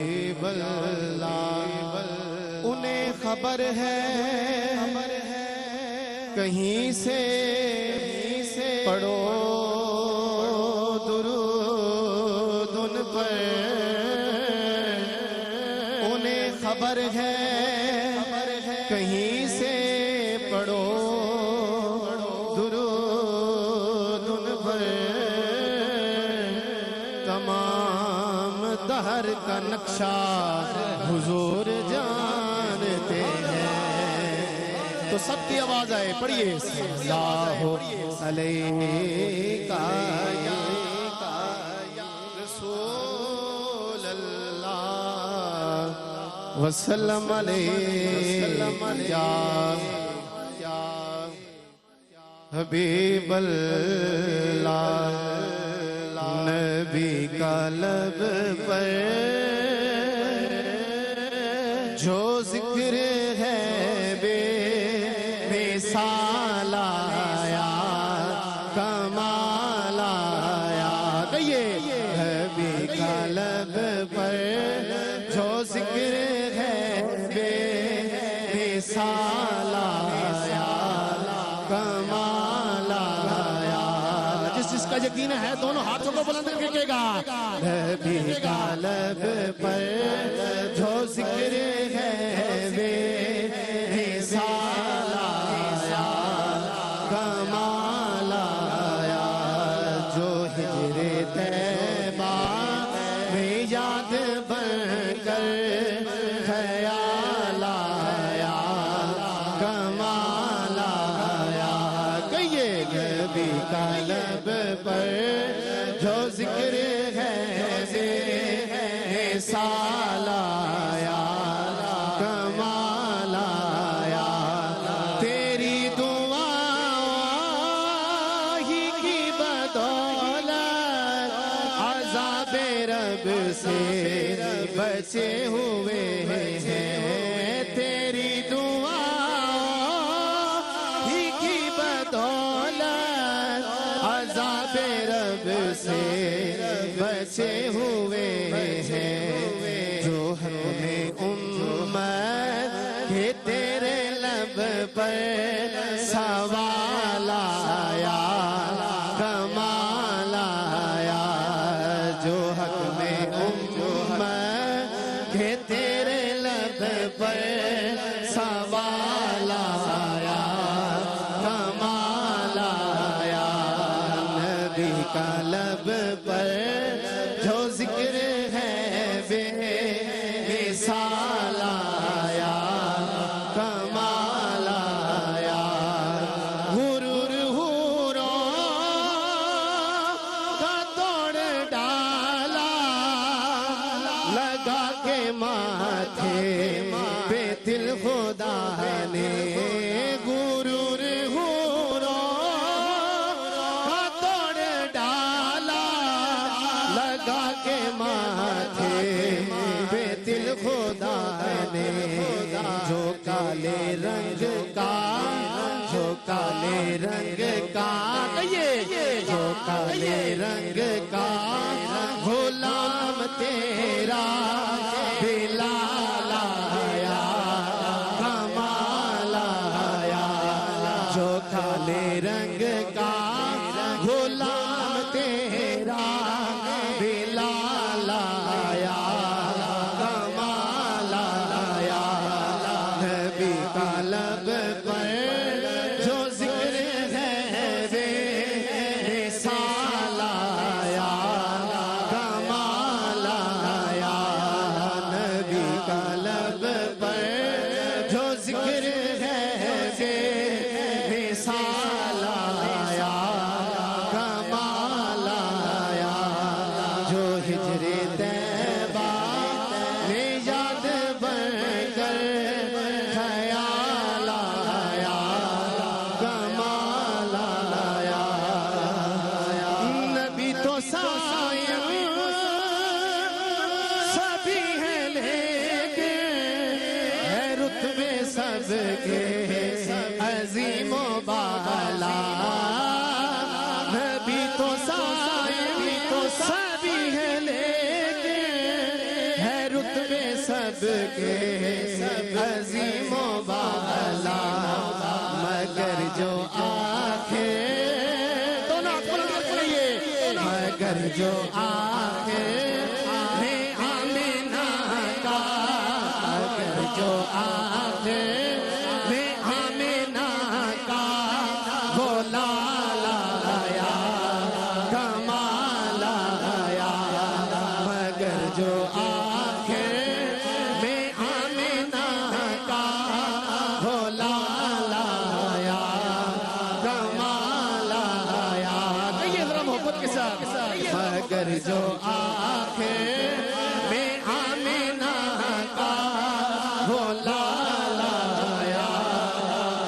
حبیب اللہ انہیں خبر ہے کہیں سے پڑھو درود ان پر انہیں خبر ہے کہیں سے پڑھو درود ان پر تمام دہر کا نقشہ حضور جانتے ہیں تو سب کی آواز آئے پڑھیے اللہ علیہ یا رسول اللہ وسلم علیہ یا حبیب اللہ نبی کا لب پر جو ذکر ہے بے مثال آیا کمال آیا کہیے نبی کا لب پر جو ذکر ہے بے مثال آیا کمال آیا جس کا یقین ہے دونوں ہاتھوں کو بلند کر کے کہے گا نبی کا لب پر جو ذکر ہے بے مثال آیا کمال آیا جو ہجر طیبہ میں یاد بن کر خیال آیا کمال آیا کہیے نبی کا لب پر جو ذکر ہے بے مثال آیا کمال آیا تیری دعا ہی کی بدولت عذاب رب سے بچے ہوئے ہیں تیری دعا ہی کی بدولت عذاب رب سے بچے ہوئے ہیں جو ہمیں امت کہ تیرے لب پر سوال آیا کمال آیا جو حق میں امت کہ تیرے لب پر سوال آیا کمال آیا نبی کا لب پر جو ذکر ہے بے مثال آیا کمال آیا غرور حوروں کا توڑ ڈالا لگا کے ماتھے پہ دل خدا نے غرور حوروں کا توڑ ڈالا لگا کے ماتھے پہ دل خدا نے جو کالے رنگ کا جو کالے رنگ کا کہیے جو کالے رنگ کا غلام تیرا بلال آیا کمال آیا جو کالے رنگ کا غلام تیرا بلال آیا کمال آیا نبی کا لب پر جو ذکر ہے بے مثال آیا کمال آیا نبی کا لب پر جو ذکر ہے بے مثال آیا کمال آیا جو ہجر طیبہ میں یاد بن کر خیال آیا کمال آیا نبی تو سائر سبھی ہیں لیکن ہے رتبے سب کے عظیم و بالا نبی تو سائر سبھی ہیں لیکن ہے رتبے سب کے عظیم و بالا مگر جو آنکھیں دونوں ہاتھ بلند کریے مگر جو آنکھیں میں آمینہ کا مگر جو آنکھیں میں آمینہ کا وہ لالا آیا کمال آیا مگر جو مگر جو آنکھیں میں آمینہ کا وہ لالا آیا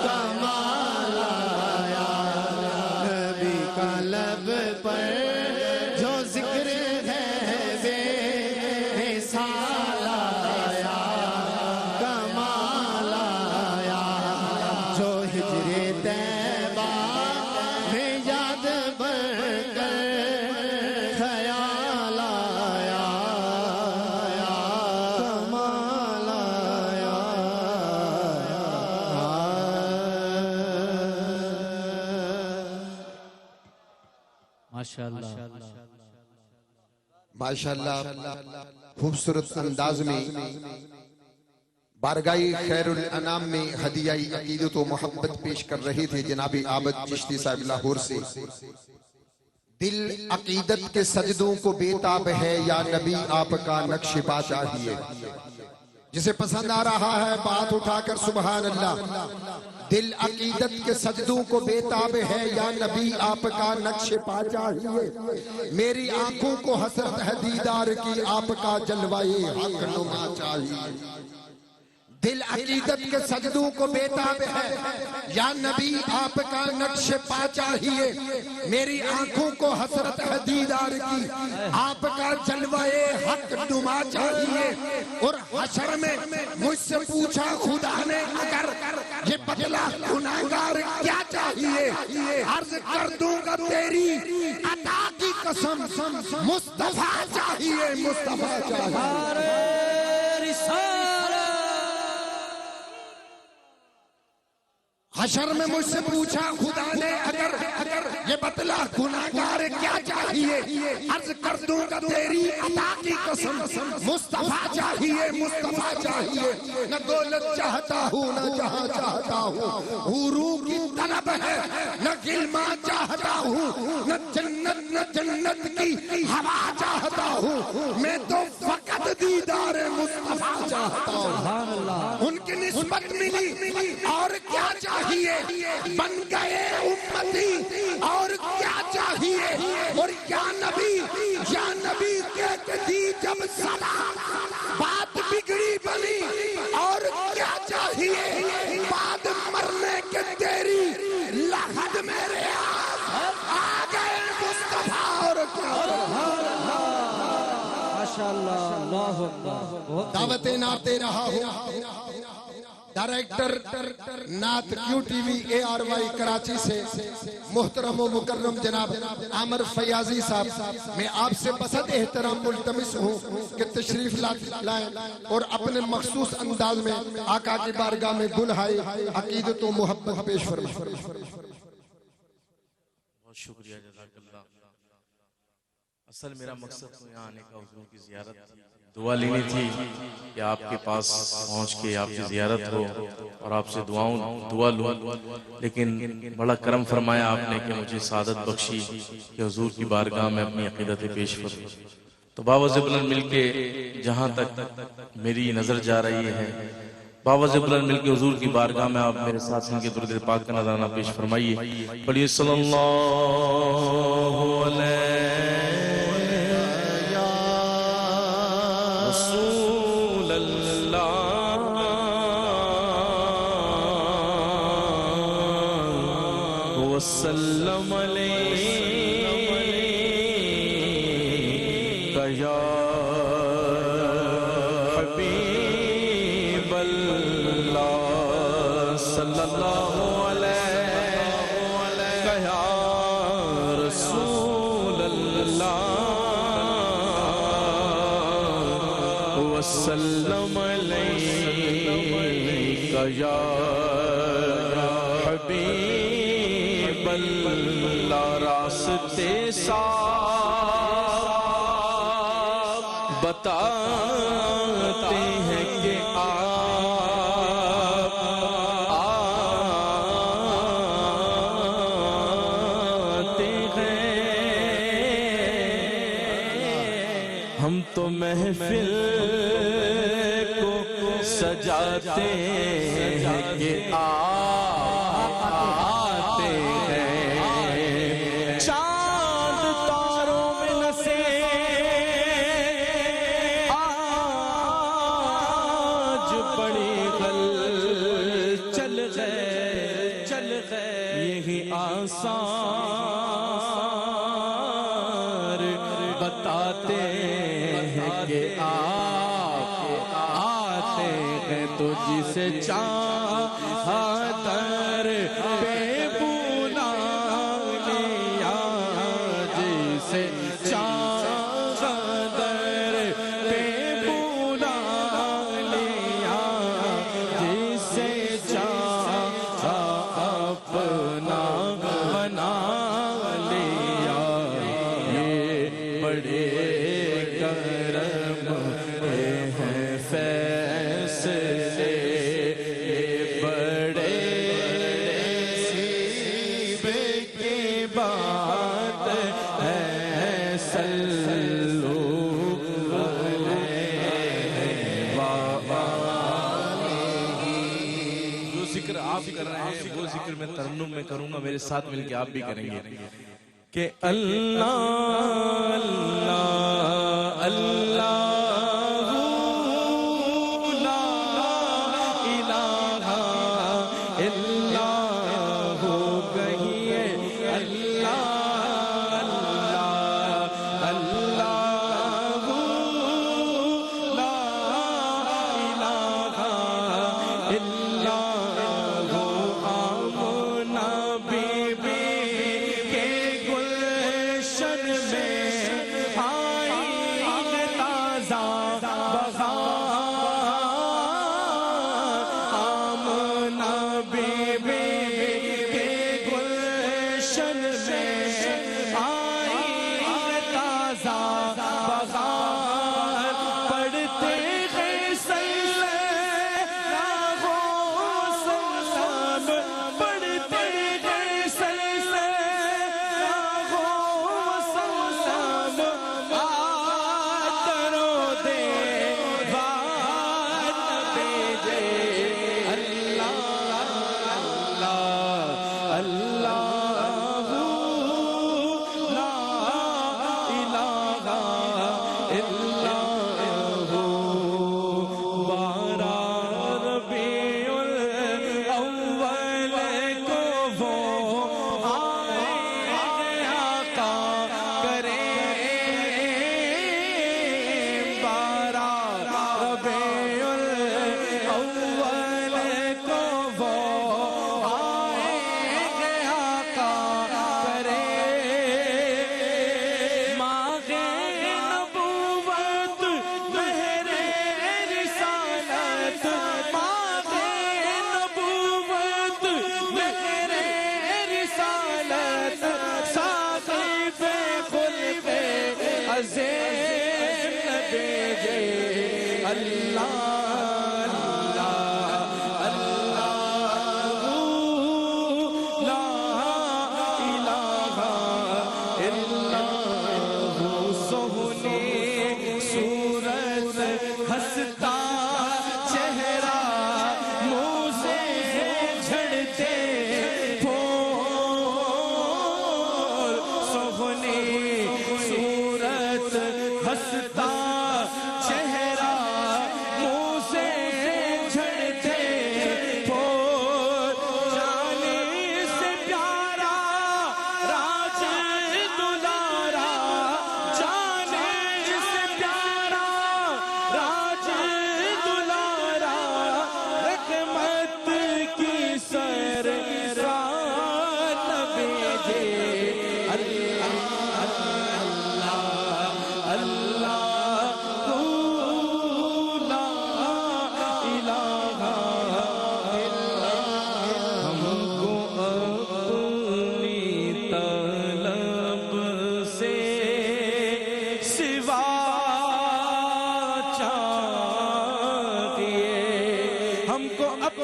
کمال آیا نبی کا لب پر جو ذکر ہے بے مثال آیا کمال آیا جو ہجر طیبہ میں یاد بڑھ کر ماشاءاللہ خوبصورت انداز میں بارگاہ خیر الانام میں ہدیہ عقیدت و محبت پیش کر رہے تھے جناب عابد چشتی صاحب لاہور سے. دل عقیدت کے سجدوں کو بےتاب ہے یا نبی آپ کا نقش پا چاہیے. جسے پسند آ رہا ہے بات اٹھا کر سبحان اللہ. دل عقیدت کے سجدوں کو بےتاب ہے یا نبی آپ کا نقش پا چاہیے. میری آنکھوں کو حسرت ہے دیدار کی آپ کا جلوائے حق نما چاہیے. دل عقیدت کے سجدوں کو بےتاب ہے یا نبی آپ کا نقش پا چاہیے. میری آنکھوں کو حسرت ہے دیدار کی آپ کا جلوائے حق نما چاہیے. اور حشر میں مجھ سے پوچھا خدا نے اگر یہ بدلا گناہگار کیا چاہیے عرض کر دوں گا تیری عطا کی قسم مصطفیٰ چاہیے مصطفیٰ چاہیے. حشر میں مجھ سے پوچھا خدا نے اگر یہ بتلا گناہگار کیا چاہیے عرض کر دوں گا تیری عطا کی قسم مصطفیٰ چاہیے مصطفیٰ چاہیے. نہ دولت چاہتا ہوں نہ جہاں چاہتا ہوں حوروں کی طلب ہے نہ غلما چاہتا ہوں نہ جنت کی ہوا چاہتا ہوں. میں تو فقط دیدار مصطفیٰ چاہتا ہوں. ان کی نسبت ملی اور کیا چاہیے بن گئے امتی اور کیا چاہیے. اور یا نبی کہتے تھی جب صدا بات بگڑی بنی اور کیا چاہیے بعد مرنے کے تیری لحد میرے آ گئے مصطفیٰ اور کیا. دعوت نعت دے رہا ہوں ڈائریکٹر نعت Q T V A R Y Karachi سے محترم و مکرم جناب عامر فیاضی صاحب. میں آپ سے بسط احترام ملتمس ہوں کہ تشریف لائیں اور اپنے مخصوص انداز میں آقا کی بارگاہ میں گلہائے عقیدت و محبت پیش فرمائیں. بہت شکریہ جزاک اللہ. اصل میرا مقصد تو یہاں آنے کا حضور کی زیارت تھی. دعا لینی تھی کہ آپ کے پاس پہنچ کے آپ کی زیارت ہو اور آپ سے دعا لوں. لیکن بڑا کرم فرمایا آپ نے کہ مجھے سعادت بخشی کہ حضور کی بارگاہ میں اپنی عقیدت پیش کروں. تو باوجہ بلند مل کے جہاں تک میری نظر جا رہی ہے باوجہ بلند مل کے حضور کی بارگاہ میں آپ میرے ساتھ ان کے درود پاک کا نذرانہ پیش فرمائیے. پڑھیے صلی اللہ علیہ رسول اللہ وسلم علیہ یا حبیب اللہ صلی اللہ علیہ یا رسول اللہ وسلم وسلم علیک یا حبیب اللہ راستے صاف بتاتے ہیں کہ آپ آتے ہیں ہم تو محفل کو سجاتے ہیں کہ آپ آتے ہیں چاند تاروں میں نسے آج بڑی غل چل گئے یہی آثار بتاتے ہیں کہ آپ آتے ہیں تو جسے چاہا در پہ بولا لیا جسے چاہا در پہ بولا لیا جسے چاہا اپنا بنا لیا یہ بڑے کرم ہیں فیصلے بڑے نصیب کی بات ہے صلو علیہ وآلہ جو ذکر آپ کر رہے ہیں وہ ذکر میں ترنم میں کروں گا میرے ساتھ مل کے آپ بھی کریں گے کہ اللہ اللہ اللہ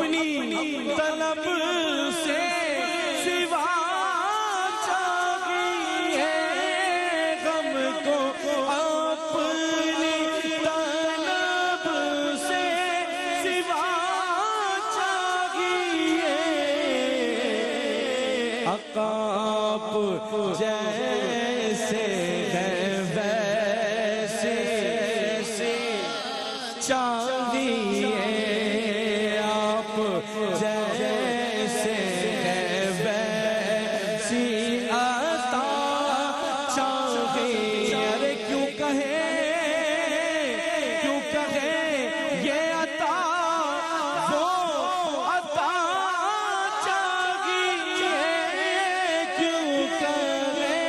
اپنی طلب سے سوا چاہیے غم کو اپنی طلب سے سوا چاہیے عقاب جیسے ہے ویسے چاہیے آپ جیسے ہے ویسی عطا چاہیے ارے کیوں کہے یہ عطا وہ عطا چاہیے کیوں کہے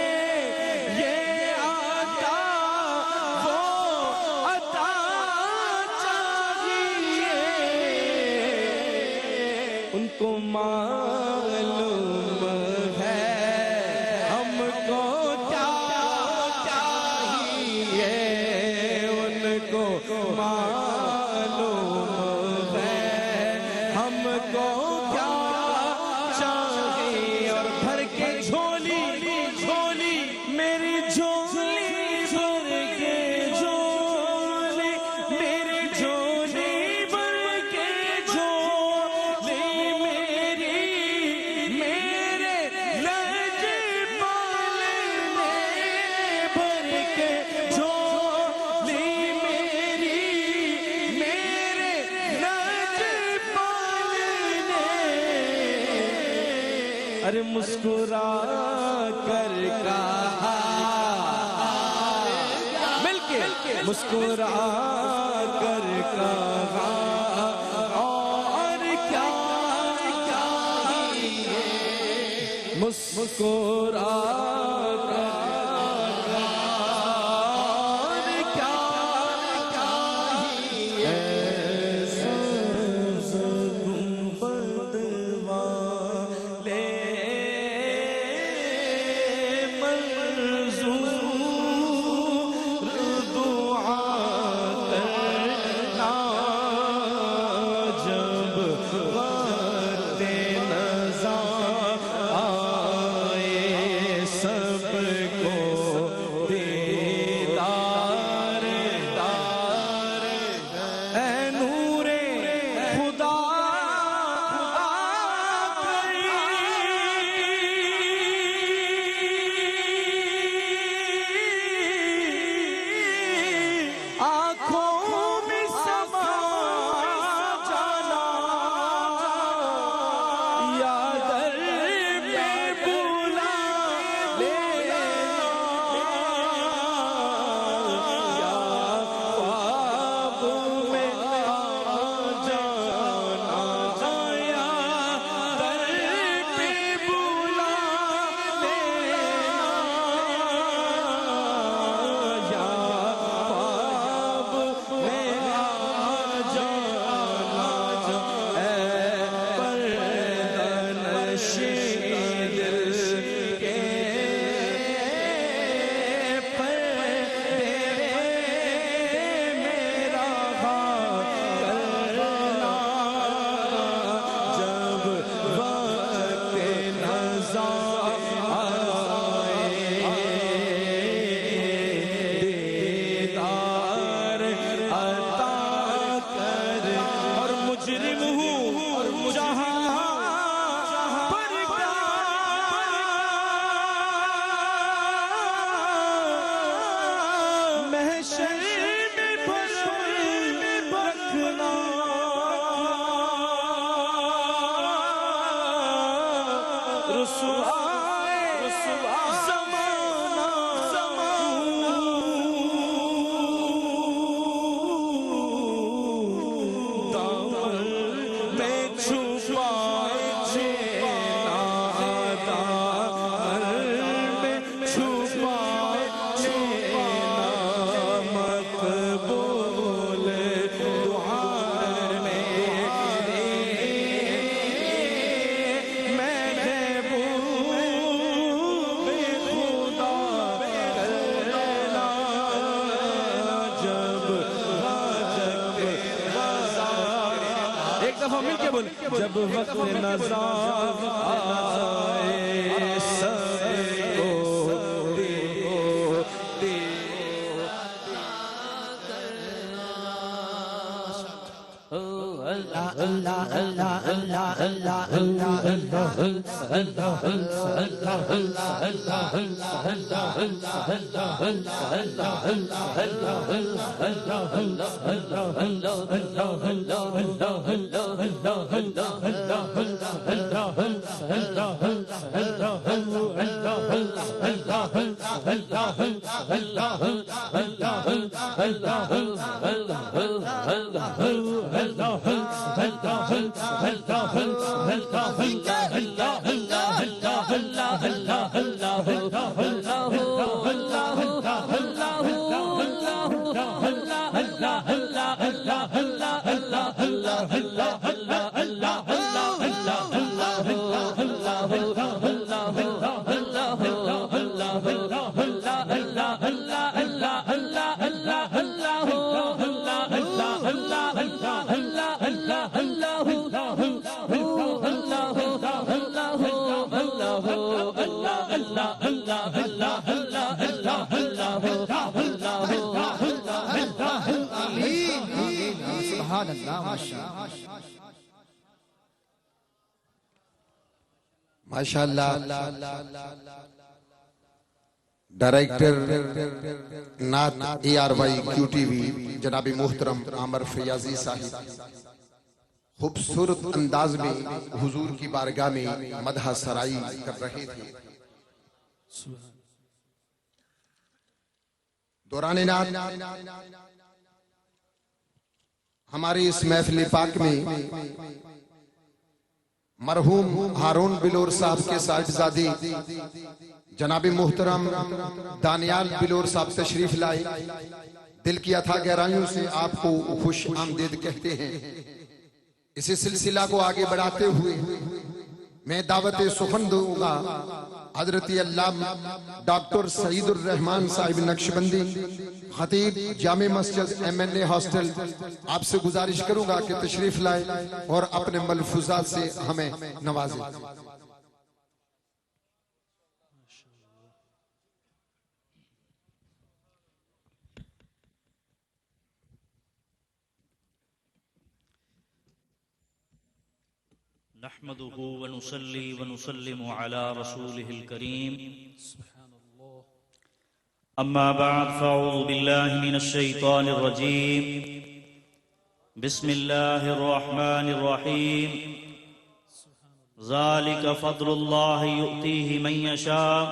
یہ عطا وہ عطا چاہیے ان کو معلوم ہے ہم کو کیا چاہیے ان کو معلوم ہے ہم کو کیا چاہیے اور بھر کے جھولی میری جھولی بھر کے جھولی میری جھولی بھر کے جھولی میری میرے لج پالنے بھر کے جھولی میری میرے لج پالنے ارے مسکرا کر کہا مل کے مسکرا کر کہا اور کیا مسکرا کر کہا اور کیا ایسا گنبد والے منظور دعا کرنا جب وقت نظر آئے سب دفعہ مل کے بول جب وقت نظر آئے سب کو دے اللہ اللہ اللہ اللہ اللہ اللہ اللہ ماشاءاللہ ڈائریکٹر نعت ARY QTV جناب محترم عامر فیاضی صاحب خوبصورت انداز میں حضور کی بارگاہ میں مدح سرائی کر رہے تھے. دوران نعت ہمارے اس محفل پاک میں مرحوم ہارون بلور صاحب کے صاحبزادے جناب محترم دانیال بلور صاحب تشریف لائے. دل کی اتھا گہرائیوں سے آپ کو خوش آمدید کہتے ہیں. اسی سلسلہ کو آگے بڑھاتے ہوئے میں دعوت سخن دوں گا حضرت علامہ ڈاکٹر سعید الرحمان صاحب نقشبندی خطیب جامع مسجد MNA ہاسٹل. آپ سے گزارش کروں گا کہ تشریف لائے اور اپنے ملفوظات سے ہمیں نوازیں. نحمده ونصلي ونسلم على رسوله الكريم أما بعد فأعوذ بالله من الشيطان الرجيم بسم الله الرحمن الرحيم ذلك فضل الله يؤتيه من يشاء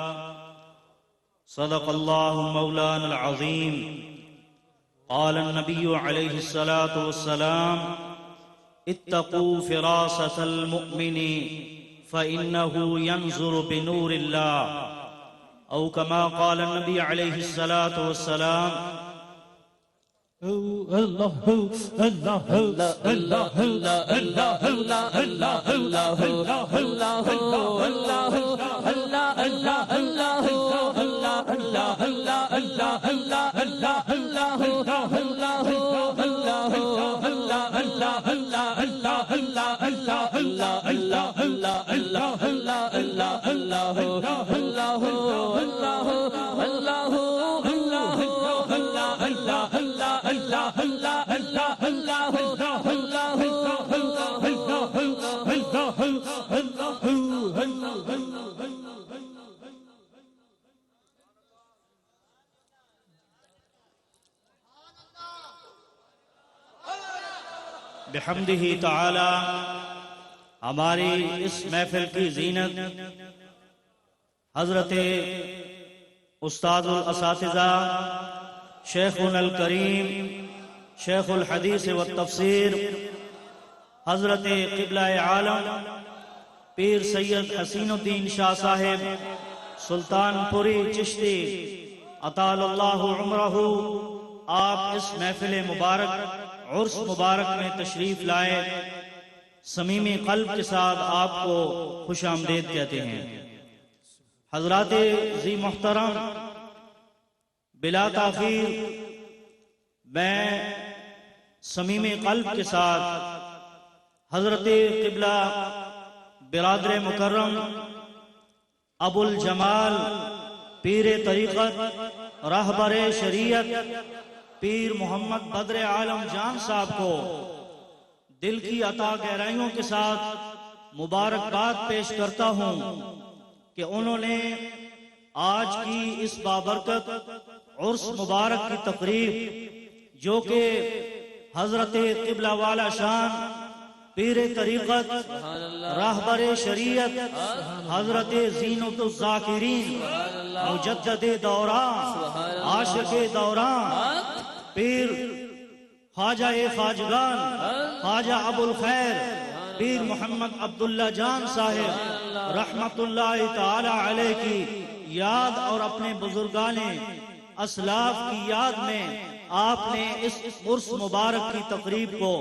صدق الله مولانا العظيم. قال النبي عليه الصلاة والسلام اتقوا فراسة المؤمن فإنه ينظر بنور الله أو كما قال النبي عليه الصلاة والسلام بحمدہ تعالی. ہماری اس محفل کی زینت حضرت استاد الاساتذہ شیخنا الکریم شیخ الحدیث والتفسیر حضرت قبلہ عالم پیر سید حسین الدین شاہ صاحب سلطان پوری چشتی اطال اللہ عمرہ. آپ اس محفل مبارک عرس مبارک میں تشریف لائے. صمیمی قلب کے ساتھ آپ کو خوش آمدید کہتے ہیں. حضرات ذی محترم، بلا تاخیر میں صمیمی قلب کے ساتھ حضرت قبلہ برادر مکرم ابو الجمال پیر طریقت راہبر شریعت پیر محمد بدر عالم جان صاحب کو دل کی عطا گہرائیوں کے ساتھ مبارکباد پیش کرتا ہوں کہ انہوں نے آج کی اس بابرکت عرس مبارک کی تقریب جو کہ حضرت قبلہ والا شان پیر طریقت راہبر شریعت حضرت زینت الذاکرین مجدد دوران عاشق دوران پیر خواجہ خواجگان خواجہ ابو الخیر پیر محمد عبداللہ جان صاحب رحمت اللہ تعالی علیہ کی یاد اور اپنے بزرگان اسلاف کی یاد میں آپ نے اس عرس مبارک کی تقریب کو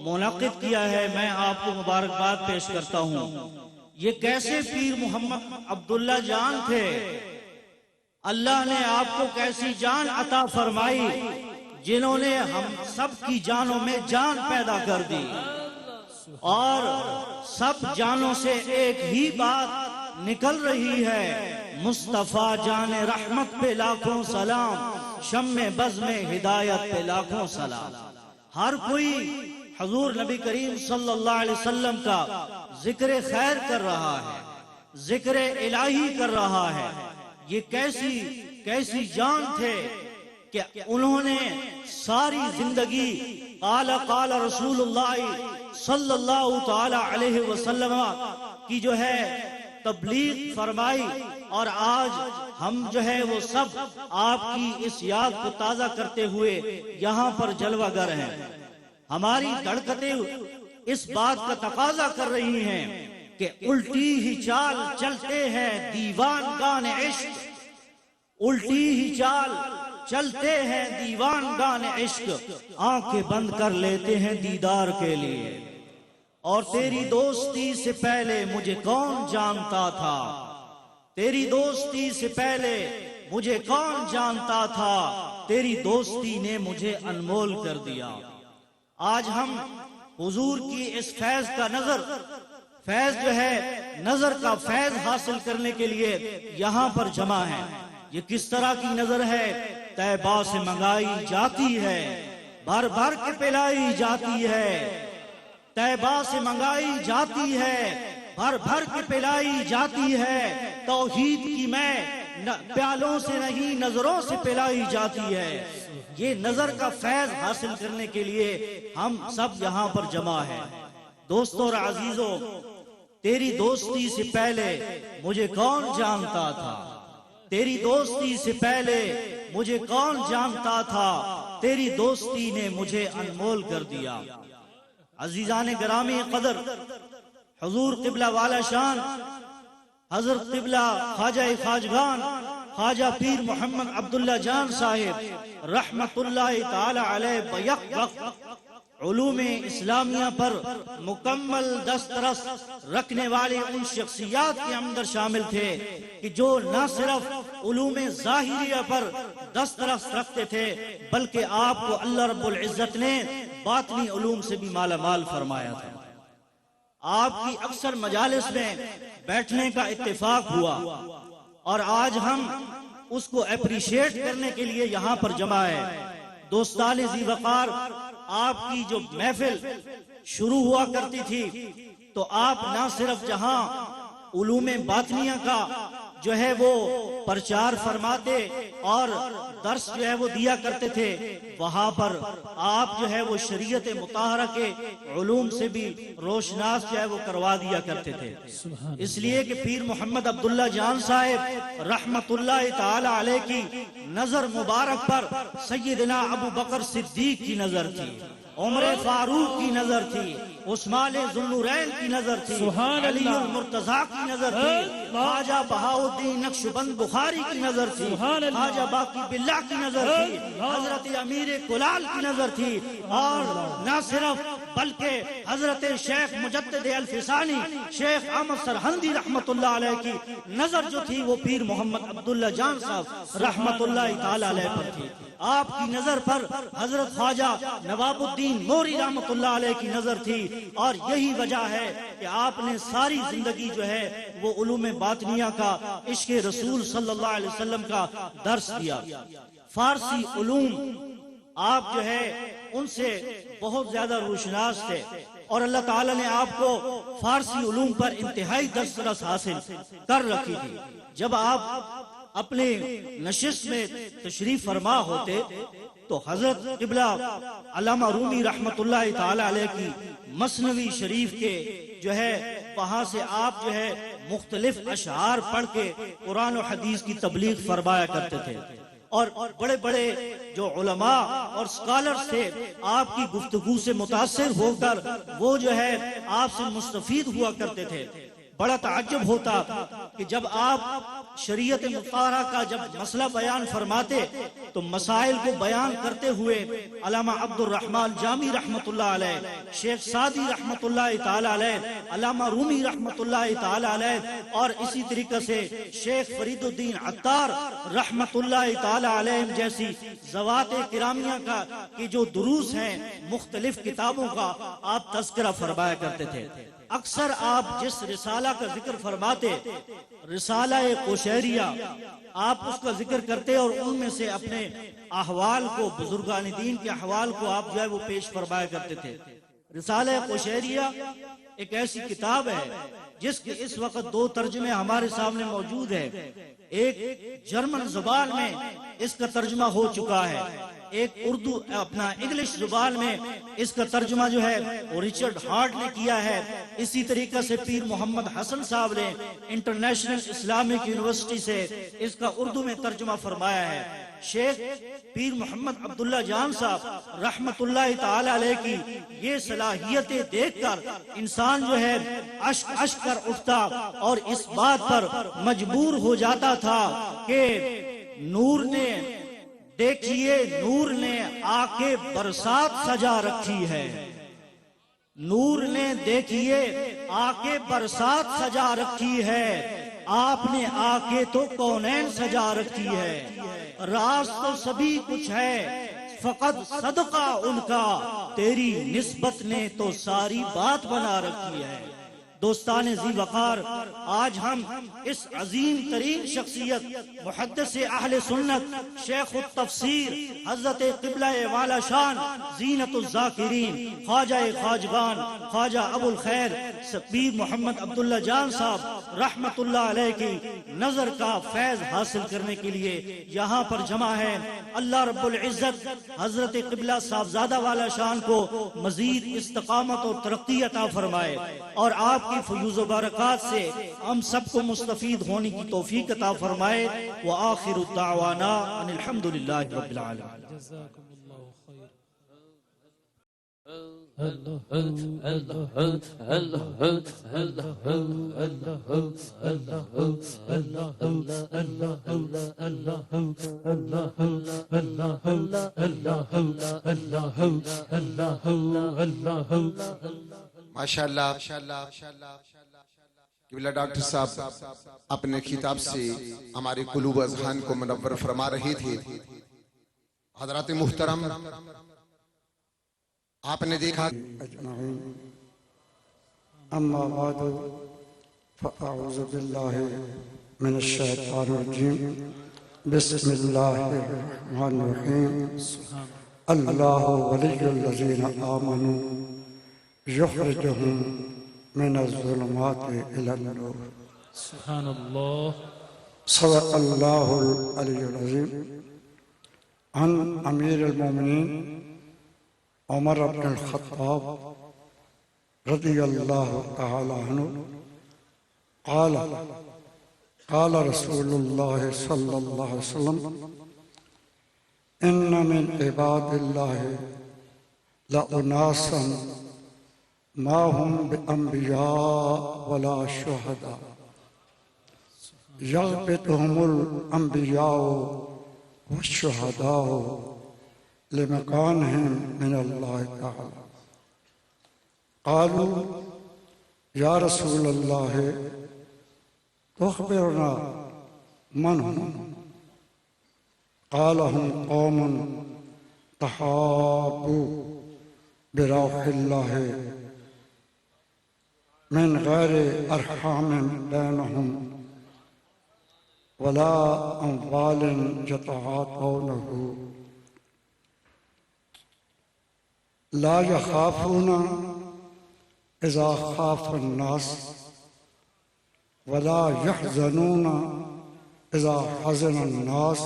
منعقد کیا ہے. میں آپ کو مبارکباد پیش کرتا ہوں. یہ کیسے پیر محمد عبداللہ جان تھے؟ اللہ نے آپ کو کیسی جان عطا فرمائی جنہوں نے ہم سب کی جانوں میں جان پیدا کر دی اور سب جانوں سے ایک ہی بات نکل رہی ہے، مصطفیٰ جان رحمت پہ لاکھوں سلام، شم بز میں ہدایت پہ لاکھوں سلام. ہر کوئی حضور نبی کریم صلی اللہ علیہ وسلم کا ذکر خیر کر رہا ہے، ذکر الہی کر رہا ہے. یہ کیسی جان تھے کہ انہوں نے ساری زندگی قال رسول اللہ صلی اللہ تعالی علیہ وسلم کی جو ہے تبلیغ فرمائی، اور آج ہم جو ہے وہ سب آپ کی اس یاد کو تازہ کرتے ہوئے یہاں پر جلوہ گر ہیں. ہماری دھڑکنیں اس بات کا تقاضا کر رہی ہیں کہ الٹی ہی چال چلتے ہیں دیوان گان عشق، الٹی ہی چال چلتے ہیں دیوان گان عشق، آنکھیں بند کر لیتے ہیں دیدار کے لیے. اور تیری دوستی سے پہلے مجھے کون جانتا تھا، تیری دوستی سے پہلے مجھے کون جانتا تھا، تیری دوستی نے مجھے انمول کر دیا. آج ہم حضور کی اس فیض کا فیض جو ہے نظر کا فیض حاصل کرنے کے لیے یہاں پر جمع ہیں. یہ کس طرح کی نظر ہے؟ طیبہ سے منگائی جاتی ہے، بھر بھر کے پلائی جاتی ہے، طیبہ سے منگائی جاتی ہے، بھر بھر کے پلائی جاتی ہے. توحید کی میں پیالوں سے نہیں نظروں سے پلائی جاتی ہے. یہ نظر کا فیض حاصل کرنے کے لیے ہم سب یہاں پر جمع ہیں. دوستوں اور عزیزوں، تیری دوستی سے پہلے مجھے کون جانتا تھا، تیری دوستی سے پہلے مجھے کون جانتا تھا، تیری دوستی نے مجھے انمول کر دیا. عزیزان گرامی قدر، حضور قبلہ والا شان حضرت قبلہ خواجہ خواجگان خواجہ پیر محمد عبداللہ جان صاحب رحمت اللہ تعالی علیہ بیک وقت علوم اسلامیہ پر مکمل دسترس رکھنے والے ان شخصیات کے اندر شامل تھے کہ جو نہ صرف علوم ظاہریہ پر دسترس رکھتے تھے بلکہ آپ کو اللہ رب العزت نے باطنی علوم سے بھی مالا مال فرمایا تھا. آپ کی اکثر مجالس میں بیٹھنے کا اتفاق ہوا اور آج ہم اس کو اپریشیٹ کرنے کے لیے یہاں پر جمع ہے. دوستان ذی وقار، آپ کی جو محفل شروع ہوا کرتی تھی تو آپ نہ صرف جہاں علوم باطنیہ کا جو ہے وہ پرچار فرماتے اور درس جو ہے وہ دیا کرتے تھے، وہاں پر آپ جو ہے وہ شریعت مطہرہ کے علوم سے بھی روشناس جو ہے وہ کروا دیا کرتے تھے. اس لیے کہ پیر محمد عبداللہ جان صاحب رحمت اللہ تعالی علیہ کی نظر مبارک پر سیدنا ابو بکر صدیق کی نظر تھی، عمر فاروق کی نظر تھی، عثمان ذوالنورین کی نظر تھی، علی المرتضیٰ کی نظر تھی، خواجہ بہاؤالدین نقشبند بخاری کی نظر تھی، خواجہ باقی باللہ کی نظر تھی، حضرت امیر کلال کی نظر تھی، اور نہ صرف بلکہ حضرت شیخ مجدد الفسانی شیخ احمد سرہندی رحمت اللہ علیہ کی نظر جو تھی وہ پیر محمد عبداللہ جان صاحب رحمت اللہ تعالی علیہ پر تھی. آپ کی نظر پر حضرت خواجہ نواب الدین نوری رحمت اللہ علیہ کی نظر تھی، اور یہی وجہ ہے کہ آپ نے ساری زندگی جو ہے وہ علوم باطنیہ کا، عشق رسول صلی اللہ علیہ وسلم کا درس دیا۔ فارسی علوم آپ جو ہے ان سے بہت زیادہ روشناس تھے، اور اللہ تعالیٰ نے آپ کو فارسی علوم پر انتہائی دسترس حاصل کر رکھی تھی۔ جب آپ اپنے نشست میں تشریف فرما ہوتے تو حضرت قبلہ علامہ رومی رحمت اللہ تعالی علیہ کی مثنوی شریف کے جو ہے وہاں سے آپ جو ہے مختلف اشعار پڑھ کے قرآن و حدیث کی تبلیغ فرمایا کرتے تھے، اور بڑے بڑے جو علماء اور سکالرز تھے آپ کی گفتگو سے متاثر ہو کر وہ جو ہے آپ سے مستفید ہوا کرتے تھے۔ بڑا تعجب ہوتا کہ جب آپ شریعت مطہرہ کا جب مسئلہ بیان فرماتے تو مسائل کو بیان کرتے ہوئے علامہ عبد الرحمن جامی رحمت اللہ علیہ، شیخ سعدی رحمت اللہ تعالی علیہ، علامہ رومی رحمت اللہ تعالی علیہ، اور اسی طریقے سے شیخ فرید الدین عطار رحمت اللہ تعالی علیہ جیسی ذوات کرامیا کا کہ جو دروس ہیں مختلف کتابوں کا آپ تذکرہ فرمایا کرتے تھے۔ اکثر آپ جس رسالہ کا ذکر فرماتے، رسالہ قشیریہ، آپ اس کا ذکر کرتے اور ان میں سے اپنے احوال کو، بزرگان دین کے احوال کو آپ جو ہے وہ پیش فرمایا کرتے تھے۔ رسالہ قشیریہ ایک ایسی کتاب ہے جس کے اس وقت دو ترجمے ہمارے سامنے موجود ہیں۔ ایک جرمن زبان میں اس کا ترجمہ ہو چکا ہے، ایک اردو اپنا انگلش زبان میں اس کا ترجمہ جو ہے وہ ریچرڈ ہارٹ نے کیا ہے۔ اسی طریقہ سے پیر محمد حسن صاحب نے انٹرنیشنل اسلامک یونیورسٹی سے اس کا اردو میں ترجمہ فرمایا ہے۔ شیخ پیر محمد عبداللہ جان صاحب رحمت اللہ تعالی علیہ کی یہ صلاحیتیں دیکھ کر انسان جو ہے اشک اشک کر اٹھتا اور اس بات پر مجبور ہو جاتا تھا کہ نور نے، دیکھیے نور نے آ کے برسات سجا رکھی ہے، نور نے دیکھیے آ کے برسات سجا رکھی ہے، آپ نے آ کے تو کونین سجا رکھی ہے، راز تو سبھی کچھ ہے فقط صدقہ ان کا، تیری نسبت نے تو ساری بات بنا رکھی ہے۔ دوستان ذی وقار، آج ہم اس عظیم ترین شخصیت محدث اہل سنت شیخ التفسیر حضرت قبلہ والا شان زینت الذاکرین خواجہ خواجگان خواجہ ابو الخیر پیر محمد عبداللہ جان صاحب رحمت اللہ علیہ کی نظر کا فیض حاصل کرنے کے لیے یہاں پر جمع ہے۔ اللہ رب العزت حضرت قبلہ صاحبزادہ والا شان کو مزید استقامت اور ترقی عطا فرمائے، اور آپ کی فیوز و برکات سے ہم سب کو مستفید ہونے کی توفیق عطا فرمائے۔ وآخر الدعوانا ان الحمدللہ رب العالمین۔ ماشاءاللہ قبلہ ڈاکٹر صاحب اپنے خطاب سے ہمارے قلوب و اذہان کو منور فرما رہے تھے۔ حضرات محترم، آپ نے دیکھا اما بعد فاعوذ باللہ من الشیطان الرجیم بسم اللہ الرحمن الرحیم اللہ ولی الذین آمنوا یخرجہم من الظلمات الى النور۔ سبحان اللہ۔ صدق اللہ العلی العظیم۔ عن امیر المومنین عمر بن الخطاب رضی اللہ تعالی عنہ قال قال رسول اللہ صلی اللہ علیہ وسلم ان من عباد اللہ لأناسا ما هم بأنبیاء ولا شہداء یغبطهم الأنبیاء والشہداء لمکانهم من اللہ تعالی۔ قالوا یا رسول اللہ تخبرنا من هم؟ قال هم قوم تحابوا بروح الله من غير أرحام بينهم ولا أموال يتعاطونه لا يخافون إذا خاف الناس ولا يحزنون إذا حزن الناس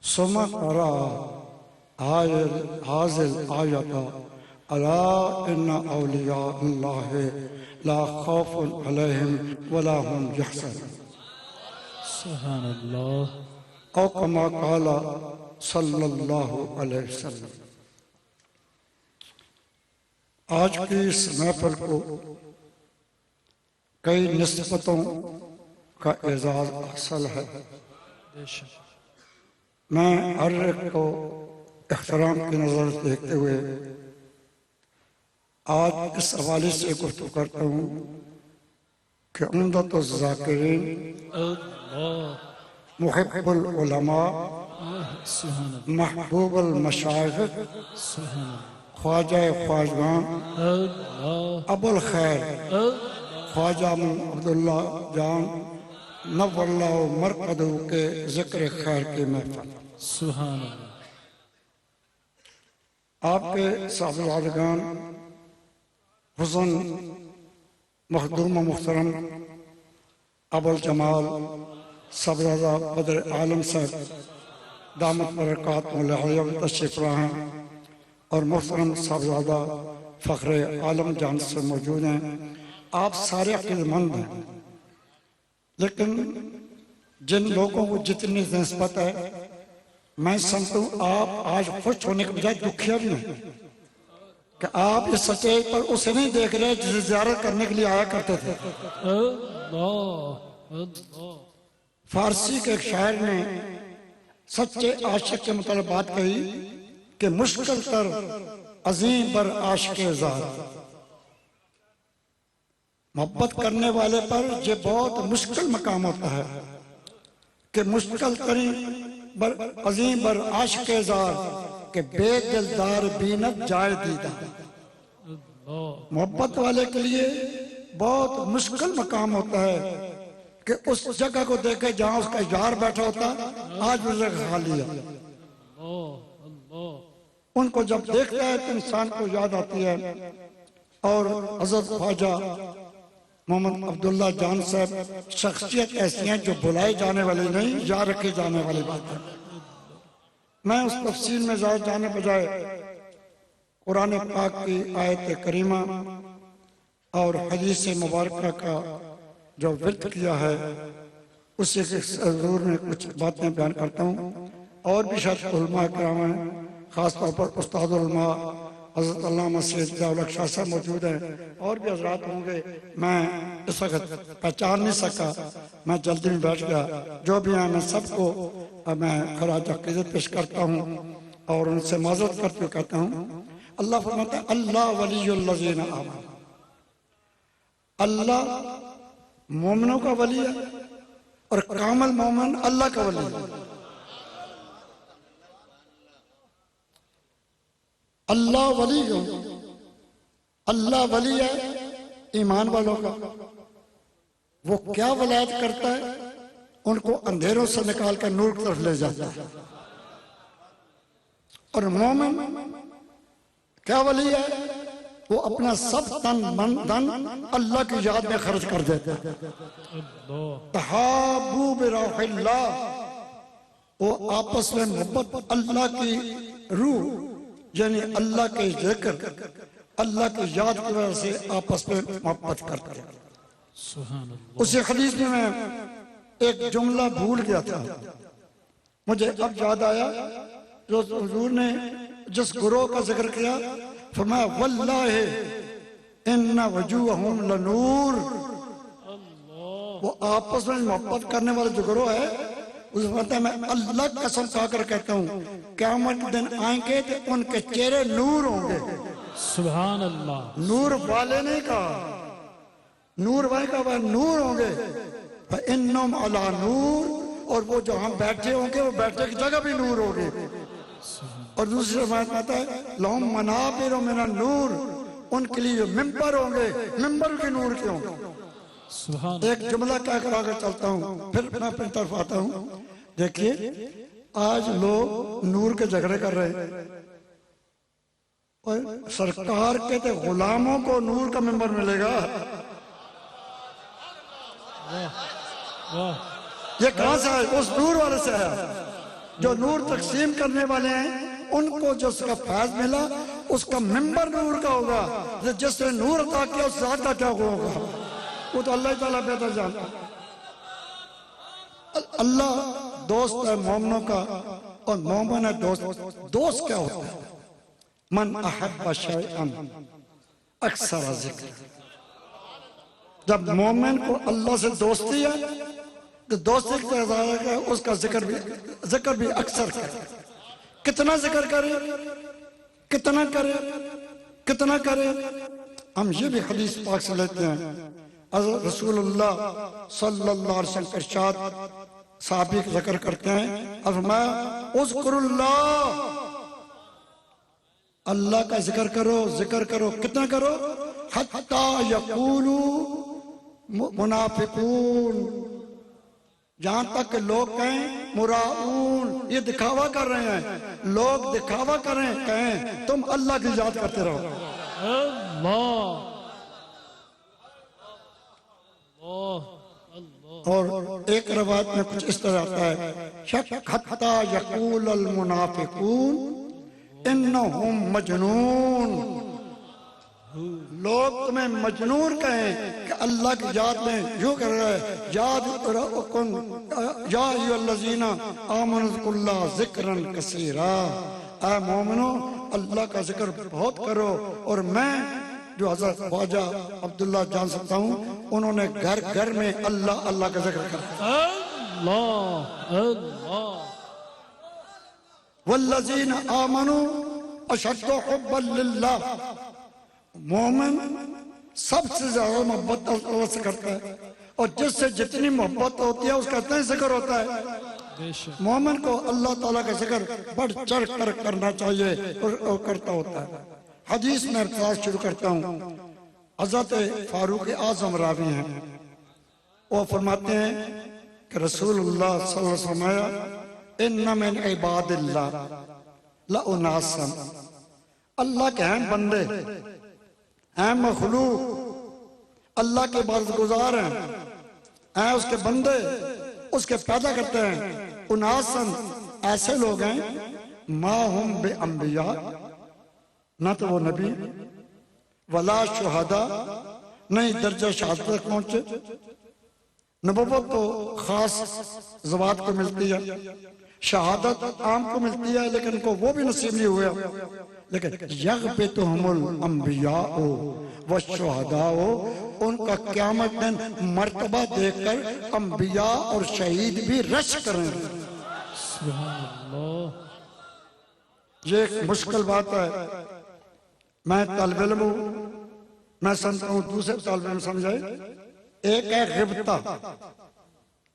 ثم قرأ هذه الآية ألا إن أولياء الله لا خوف عليهم ولا هم يحزنون سبحان اللہ. أو كما قال صلی اللہ علیہ وسلم. آج کی اس محفل کو کئی نسبتوں کا اعزاز حاصل ہے. بے شک. میں ہر ایک کو احترام کی نظر سے دیکھتے ہوئے آج اس حوالے سے گفتگو کرتا ہوں کہ عمدۃ الذاکرین اللہ. محب العلماء سبحان اللہ. محبوب المشائخ سبحان اللہ. خواجہ خواجگان اللہ. ابو الخیر اللہ. خواجہ عبداللہ جان نور اللہ مرقدہ کے ذکر خیر کی محفل. سبحان اللہ. آپ کے صاحبزادگان حسن مخدوم و محترم ابو الجمال صاحبزادہ بدر عالم صاحب دامت برکات ملیہ تشریف رہے ہیں اور محترم صاحبزادہ فخر عالم جان سے موجود ہیں. آپ سارے عقیدتمند ہیں، لیکن جن لوگوں کو جتنی نسبت ہے میں سمجھتا ہوں آپ آج خوش ہونے کے بجائے دکھیا بھی ہیں کہ آپ اس سٹیج پر اسے نہیں دیکھ رہے جسے زیارت کرنے کے لیے آیا کرتے تھے. اللہ. اللہ. فارسی کے ایک شاعر نے سچے عاشق کے متعلق بات کہی کہ مشکل تر عظیم بر عاشق زار. محبت کرنے والے پر یہ بہت مشکل مقام ہوتا ہے کہ مشکل ترین بر عظیم بر عاشق زار کہ بے دلدار بیند جائے دیدار. محبت والے کے لیے بہت مشکل مقام ہوتا ہے کہ اس جگہ کو دیکھے جہاں اس کا یار بیٹھا ہوتا آج وہ جگہ خالی ہے. ان کو جب دیکھتا ہے تو انسان کو یاد آتی ہے. اور حضرت خواجہ محمد عبداللہ جان صاحب شخصیت ایسی ہیں جو بھلائی جانے والی نہیں، یاد رکھی جانے والی بات ہے. میں اس تفصیل میں زیادہ جانے بجائے قرآن پاک کی آیت کریمہ اور حدیث مبارکہ کا جو ورد کیا ہے اسی کے حضور میں کچھ باتیں بیان کرتا ہوں. اور بھی شاید علماء کرام ہیں، خاص طور پر استاد علماء حضرت علامہ سید ضیاء شاہ صاحب موجود ہیں، اور بھی حضرات ہوں گے. میں اس وقت پہچان نہیں سکا، میں جلدی میں بیٹھ گیا. جو بھی ہیں میں سب کو میں خراج عقیدت پیش کرتا ہوں اور ان سے معذرت کرتے ہوئے کہتا ہوں اللہ فرماتا ہے اللہ ولی الذین آمنوا. اللہ مومنوں کا ولی ہے اور کامل مومن اللہ کا ولی ہے. اللہ ولی ہے، اللہ ولی ہے ایمان والوں کا. وہ کیا ولایت کرتا ہے؟ ان کو اندھیروں سے نکال کر نور کی طرف لے جاتا ہے. اور مومن کیا ولی ہے؟ وہ اپنا سب تن من دن اللہ کی یاد میں خرچ کر دیتا ہے. تحابوا بروح اللہ، وہ آپس میں محبت اللہ کی روح یعنی اللہ کے ذکر اللہ کی یاد کی وجہ سے آپس میں محبت کرتے ہیں. سبحان اللہ. اسی حدیث میں ایک جملہ بھول گیا تھا، مجھے اب یاد آیا. جو حضور نے جس گروہ کا ذکر کیا فرمایا واللہ ان وجوہہم لنور. وہ آپس میں محبت کرنے والے جو گروہ ہے اس وقت میں اللہ قسم کھا کر کہتا ہوں قیامت کے دن آئیں گے تو ان کے چہرے نور ہوں گے. سبحان اللہ. نور والے نہیں کہا، نور والے کا وہ نور ہوں گے. فَإِنَّهُمْ عَلَى نور اور وہ جہاں بیٹھے ہوں گے وہ بیٹھے کی جگہ بھی نور ہوگی. اور دوسری روایت میں آتا ہے لہم منابر من النور، ان کے لیے ممبر ہوں گے، ممبر کے نور کے ہوں گے. سبحان ایک جملہ کہہ کر آگے چلتا ہوں، پھر میں اپنی طرف آتا ہوں. دیکھیے آج لوگ نور کے جھگڑے کر رہے ہیں، اور سرکار کہتے غلاموں کو نور کا ممبر ملے گا. واہ یہ کہاں سے ہے؟ اس نور والے سے ہے. جو نور تقسیم کرنے والے ہیں ان کو جو اس کا فیض ملا اس کا ممبر نور کا ہوگا. جس نے نور عطا کیا اس ذات کا کیا ہوگا وہ تو اللہ تعالیٰ بہتر جانتا. اللہ دوست ہے مومنوں کا اور مومن ہے دوست. دوست کیا ہوتا ہے؟ من احب شیئا اکثر ذکر. جب مومن کو اللہ سے دوستی ہے تو دوستی کا اظہار ہے اس کا ذکر بھی اکثر کرے. کتنا ذکر کرے، کتنا کرے، کتنا کرے. ہم یہ بھی حدیث پاک سے لیتے ہیں. حضرت رسول اللہ صلی اللہ علیہ وسلم کا ارشاد صحابی کا ذکر کرتے ہیں، فرمایا اذکر اللہ، اللہ کا ذکر کرو، ذکر کرو. کتنا کرو؟ حتی یقولو منافقون، جہاں تک لوگ کہیں مراؤون، یہ دکھاوا کر رہے ہیں، لوگ دکھاوا کر رہے ہیں، کہیں تم اللہ کی یاد کرتے رہو. اللہ اور ایک روایت میں کچھ اس طرح آتا ہے حتی یقول المنافقون انہم مجنون، لوگ تمہیں مجنون کہیں کہ اللہ کی یاد لیں. یوں کر رہے ہیں یاد رکن یا ایھا الذین آمنوا اذکروا اللہ ذکرا کثیرا. اے مومنو اللہ کا ذکر بہت کرو. اور میں جو حضرت خواجہ عبداللہ جان سکتا ہوں انہوں نے گھر گھر میں اللہ اللہ کا ذکر کرا. اللہ اللہ والذین آمنوا اشد حبا للہ، مومن سب سے زیادہ محبت اللہ سے کرتا ہے، اور جس سے جتنی محبت ہوتی ہے اس کا اتنا ہی ذکر ہوتا ہے. بے شک مومن کو اللہ تعالیٰ کا ذکر بڑھ چڑھ کر کرنا چاہیے اور کرتا ہوتا ہے. حدیث میں ارتباط شروع کرتا ہوں. حضرت فاروق اعظم راوی ہیں، وہ فرماتے ہیں کہ رسول اللہ صلی اللہ علیہ وسلم فرمایا ان من عباد اللہ لاناسا، اللہ کے ہیں بندے، ہیں مخلوق، اللہ کے عبادت گزار ہیں اس کے بندے، اس کے پیدا کرتے ہیں. اناسن، ایسے لوگ ہیں ما ہم بے انبیاء، نہ تو وہ نبی، ولا شہداء، نہیں درجہ شہادت تک پہنچے. نبوت تو خاص ذوات کو ملتی ہے، شہادت عام کو ملتی ہے لیکن کو وہ بھی نصیب نہیں ہوا. لیکن یغبطہم الانبیاء والشہداء، ان کا قیامت دن مرتبہ دیکھ کر انبیاء اور شہید بھی رش کریں. سبحان اللہ. یہ ایک مشکل بات ہے. میں طالب علم ہوں، میں سمجھتا ہوں دوسرے طالب علم سمجھائے. ایک ہے غبطہ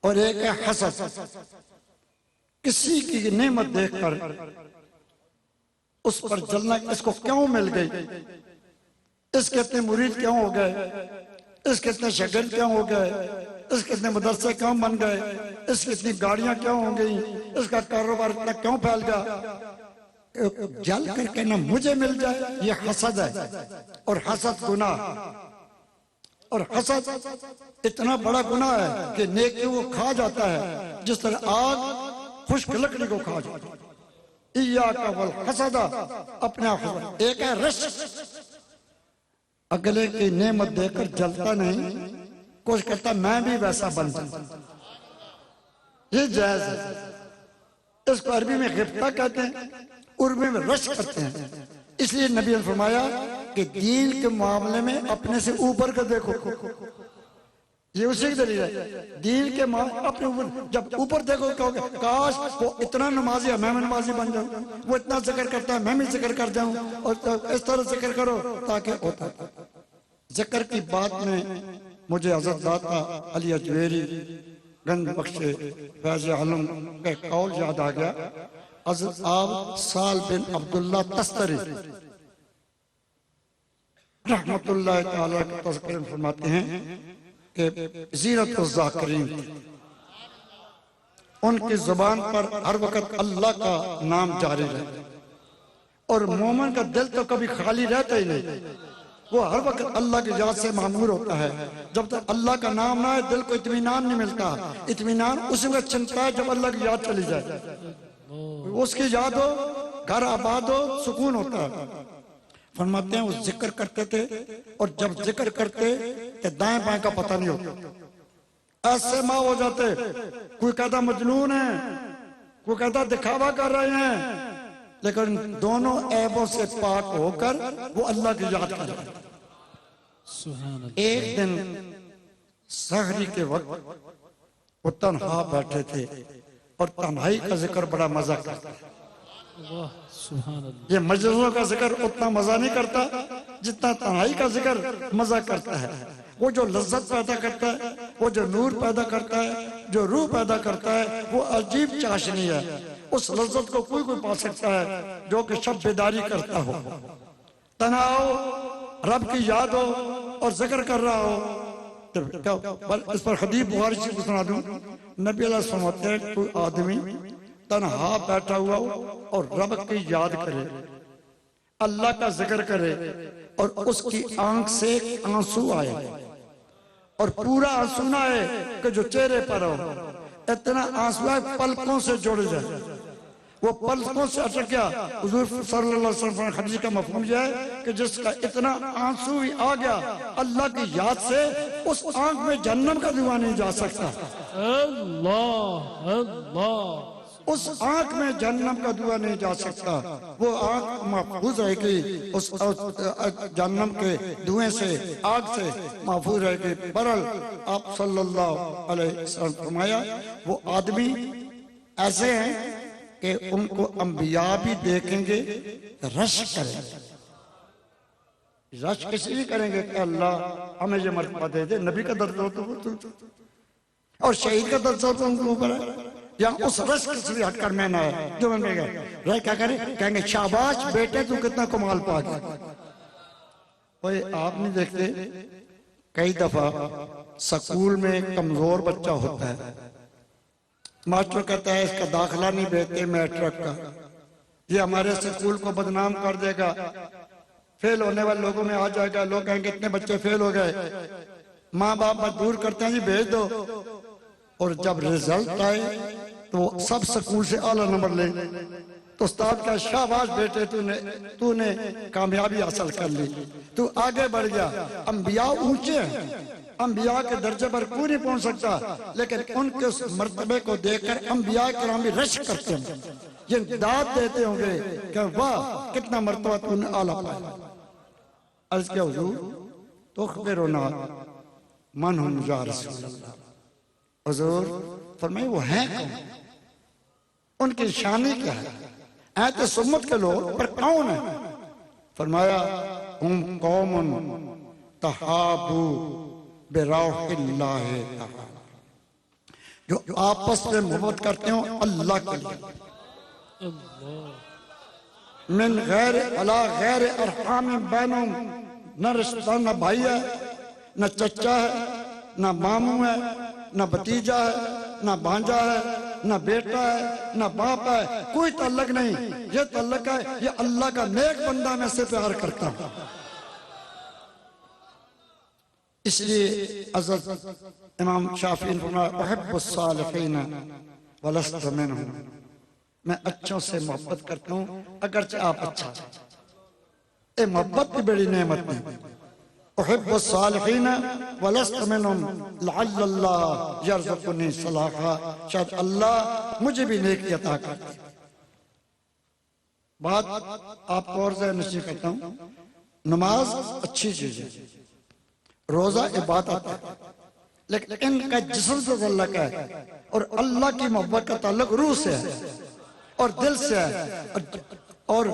اور ایک ہے حسد. کسی کی نعمت دیکھ کر اس پر جلنا، اس کو کیوں مل گئی، اس کے اتنے مرید کیوں ہو گئے، اس کے اتنے شاگرد کیوں ہو گئے، اس کے اتنے مدرسے کیوں بن گئے، اس کی اتنی گاڑیاں کیوں ہو گئی، اس کا کاروبار اتنا کیوں پھیل گیا. جل کر کے نہ مجھے مل جائے، یہ حسد ہے. اور حسد گناہ، اور حسد اتنا بڑا گناہ ہے کہ نیکیوں کو کھا جاتا ہے جس طرح آگ خشک لکڑی کو کھا جاتا ہے. ایاک والحسد، اپنے آپ. ایک ہے رش، اگلے کی نعمت دے کر جلتا نہیں، کوشش کرتا میں بھی ویسا بن جاؤں. یہ جائز ہے. اس کو عربی میں غبطہ کہتے ہیں، اردو میں رش کرتے ہیں. اس لیے نبی نے فرمایا کہ دین کے معاملے میں اپنے سے اوپر کا دیکھو. یہ اسی کی دلیل ہے. دین کے معاملے اپنے اوپر، جب اوپر دیکھو کہو گے کاش وہ اتنا نمازی ہے میں نمازی بن جاؤں، وہ اتنا ذکر کرتا ہے میں بھی ذکر کر جاؤں. اور اس طرح ذکر کرو تاکہ ہوتا. ذکر کی بات میں مجھے حضرت داتا علی اجویری گنج بخش فیض عالم کا قول یاد آ گیا. حضرت آپ سال بن عبداللہ تستری رحمت اللہ تعالیٰ کے تذکرے میں فرماتے ہیں کہ زینت الذاکرین تھی. ان کی زبان پر ہر وقت اللہ کا نام جاری رہتا. اور مومن کا دل تو کبھی خالی رہتا ہی نہیں, وہ ہر وقت اللہ کی یاد سے معمور ہوتا ہے. جب تک اللہ کا نام نہ ہے دل کو اطمینان نہیں ملتا. اطمینان اسی وقت چنتا ہے جب اللہ کی یاد چلی جائے. اس کی یاد ہو, گھر آباد ہو, سکون ہوتا ہے. فرماتے ہیں وہ ذکر کرتے تھے, اور جب ذکر کرتے کہ دائیں بائیں کا پتہ نہیں ہوتا. ایسے ماں ہو جاتے, کوئی کہتا مجنون ہے, کوئی کہتا دکھاوا کر رہے ہیں, لیکن دونوں عیبوں سے پاک ہو کر وہ اللہ کی یاد کر رہے ہیں. سبحان اللہ. ایک دن سحری کے وقت وہ تنہا بیٹھے تھے, اور تنہائی کا ذکر بڑا مزہ کرتا ہے. اللہ سبحان اللہ. یہ مجلسوں کا ذکر اتنا مزہ نہیں کرتا جتنا تنہائی کا ذکر مزہ کرتا ہے. وہ جو لذت پیدا کرتا ہے, وہ جو نور پیدا کرتا ہے, جو روح پیدا کرتا ہے, وہ عجیب چاشنی ہے. اس لذت کو کوئی پا سکتا ہے جو کہ شب بیداری کرتا ہو, تنہا ہو, رب کی یاد ہو اور ذکر کر رہا ہو. اس پر حدیث بخاری سے سنا دوں. نبی علیہ السلام فرماتے ہیں کوئی آدمی تنہا بیٹھا ہوا ہو اور رب کی یاد کرے, اللہ کا ذکر کرے, اور اس کی آنکھ سے آنسو آئے, اور پورا آنسو نہ آئے کہ جو چہرے پر ہو, اتنا آنسو آئے پلکوں سے جڑ جائے. وہ پلکوں سے اٹک گیا. حضور صلی اللہ علیہ وسلم حدیث کا مفہوم یہ ہے کہ جس کا اتنا آنسو ہی آ گیا اللہ کی یاد سے, اس آنکھ میں جہنم کا دھواں نہیں جا سکتا. اللہ اللہ. اس آنکھ میں جہنم کا دھواں نہیں جا سکتا. وہ آنکھ محفوظ رہے گی اس جہنم کے دھویں سے, آگ سے محفوظ رہے گی. برحال آپ صلی اللہ علیہ وسلم فرمایا وہ آدمی ایسے ہیں کہ ان کو انبیاء بھی دیکھیں گے رشک کریں گے. رشک کسی بھی کریں گے کہ اللہ ہمیں یہ مرتبہ دے دے. نبی کا درجہ ہوتا ہے اور شہید کا درجہ ہوتا ہے ان کے اوپر ہے, یا اس رشک سے بھی ہٹ کر میں نہ ہے جو میں گئے رہ کیا کریں, کہیں گے شاباش بیٹے تو کتنا کمال پا گیا. اوہ آپ نہیں دیکھتے کئی دفعہ سکول میں کمزور بچہ ہوتا ہے, ماسٹر کہتا ہے اس کا داخلہ نہیں بھیجتے میٹرک کا, یہ ہمارے سکول کو بدنام کر دے گا, فیل ہونے والے لوگوں میں آ جائے گا, لوگ کہیں گے اتنے بچے فیل ہو گئے. ماں باپ مجبور کرتے ہیں جی بھیج دو, اور جب رزلٹ آئے تو سب سکول سے اعلیٰ نمبر لیں تو استاد کا شاباش بیٹے تو نے کامیابی حاصل کر لی, تو آگے بڑھ گیا. انبیاء اونچے ہیں, انبیاء کے درجے پر کوئی نہیں پہنچ سکتا, لیکن ان کے اس مرتبے کو دیکھ کر انبیاء کرام بھی رشک کرتے ہیں, یہ داد دیتے ہوں گے کہ واہ کتنا مرتبہ تو نے اعلیٰ پایا. عرض کیا حضور تخبرنا من ہم یا رسول اللہ. حضور فرمائے وہ ہیں کون, ان کی شانی کیا ہے, ایت سمت کے لوگ پر کون ہیں؟ فرمایا ہم قوم تحابو بروح اللہ تعالی, جو آپس میں محبت کرتے ہوں اللہ کے لیے. من غیر علا غیر ارحام بینہم, نہ رشتہ نہ بھائی ہے, نہ چچا ہے, نہ ماموں ہے, نہ بھتیجا ہے, نہ بھانجا ہے, نہ بیٹا ہے, نہ باپ ہے, کوئی تعلق نہیں. یہ تعلق ہے یہ اللہ کا نیک بندہ میں سے پیار کرتا ہوں. اس لیے حضرت امام شافعی نے فرمایا احب الصالحین ولست منہم, میں اچھوں سے محبت کرتا ہوں اگرچہ آپ اچھا. اے محبت بھی بڑی نعمت نہیں. احب الصالحین ولست منہم لعل اللہ یرزقنی صلاحا, شاید اللہ مجھے بھی نیکی عطا کرتا. بات آپ کو اور ذہن نشین کرتا ہوں, نماز اچھی چیز ہے, روزہ عبادت ہے, لیکن ان کا جسم سے تعلق ہے اور اللہ کی محبت کا تعلق روح سے ہے اور دل سے ہے. اور اور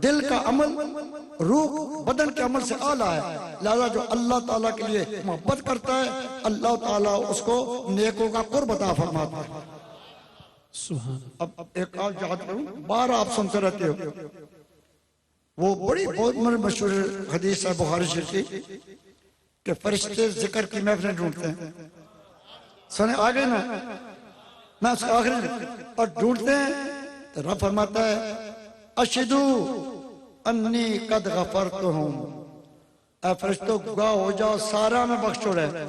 دل کا عمل روح بدن کے عمل سے اعلیٰ ہے، لہذا جو اللہ تعالیٰ کے لیے محبت کرتا ہے اللہ تعالیٰ اس کو نیکوں کا قرب عطا فرماتا ہے۔ سبحان اب ایک اور یاد کروں، بار آپ سنتے رہتے ہو، وہ بڑی بہت مشہور حدیث ہے بخاری شریف کی کہ فرشتے ذکر کی محفلیں ڈھونڈتے ہیں، سنے آگے نا اس کا آخری اور ڈھونڈتے ہیں تو رب فرماتا ہے اشہدو انی قد غفرتہم، اے فرشتوں گواہ ہو جاؤ سارا میں بخش چھوڑا ہے،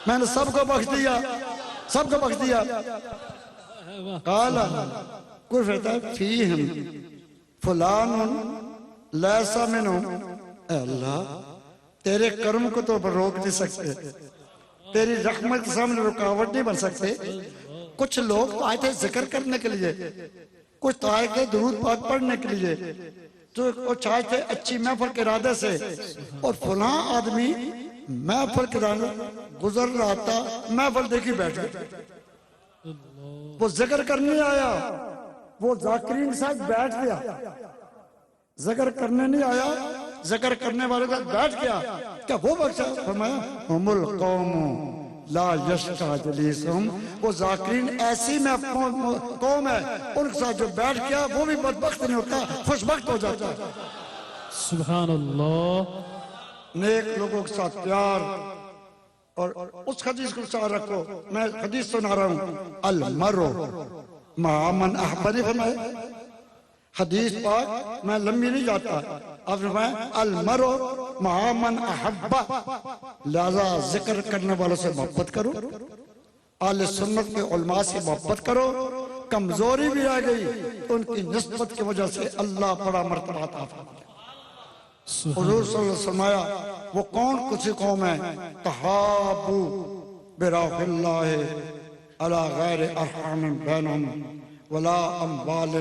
میں نے سب کو بخش دیا، سب کو بخش دیا۔ قالا کوئی فرشتہ ہے فیہم فلان لیسا منہم، اے اللہ تیرے کرم کو تو روک نہیں سکتے، تیری رحمت کے سامنے رکاوٹ نہیں بن سکتے۔ کچھ لوگ تو آئے تھے ذکر کرنے کے لیے، کچھ تو آئے تھے درود پاک پڑھنے کے لیے، تو کچھ آئے تھے اچھی محفل کے ارادے سے، اور فلاں آدمی محفل کے ارادے گزر رہا تھا، محفل دیکھی بیٹھ گیا، وہ ذکر کرنے آیا، وہ ذاکرین ساتھ بیٹھ گیا، ذکر کرنے نہیں آیا، ذکر کرنے والے کا بیٹھ گیا، کیا وہ بخشا؟ فرمایا ہم القوم لا یشقی جلیسہم، وہ ذاکرین ایسی میں قوم ہے ان کے ساتھ جو بیٹھ گیا وہ بھی بدبخت نہیں ہوتا، خوشبخت ہو جاتا ہے۔ سبحان اللہ۔ نیک لوگوں کے ساتھ پیار، اور اس حدیث کو ساتھ رکھو، میں حدیث سنا رہا ہوں، المرء مع من احبنی، فرمایا حدیث پاک میں لمبی نہیں جاتا، آپ فرمایا المرء مع من احب، لہذا ذکر کرنے والوں سے محبت کرو، اہل سنت کے علماء سے محبت کرو، کمزوری بھی آ گئی ان کی نسبت کی وجہ سے اللہ بڑا مرتبہ عطا فرماتا ہے۔ حضور صلی اللہ علیہ وسلم فرمایا وہ کون کسی قوم ہے تحابو براہ اللہ علی غیر ارحام بینہم ولا اموال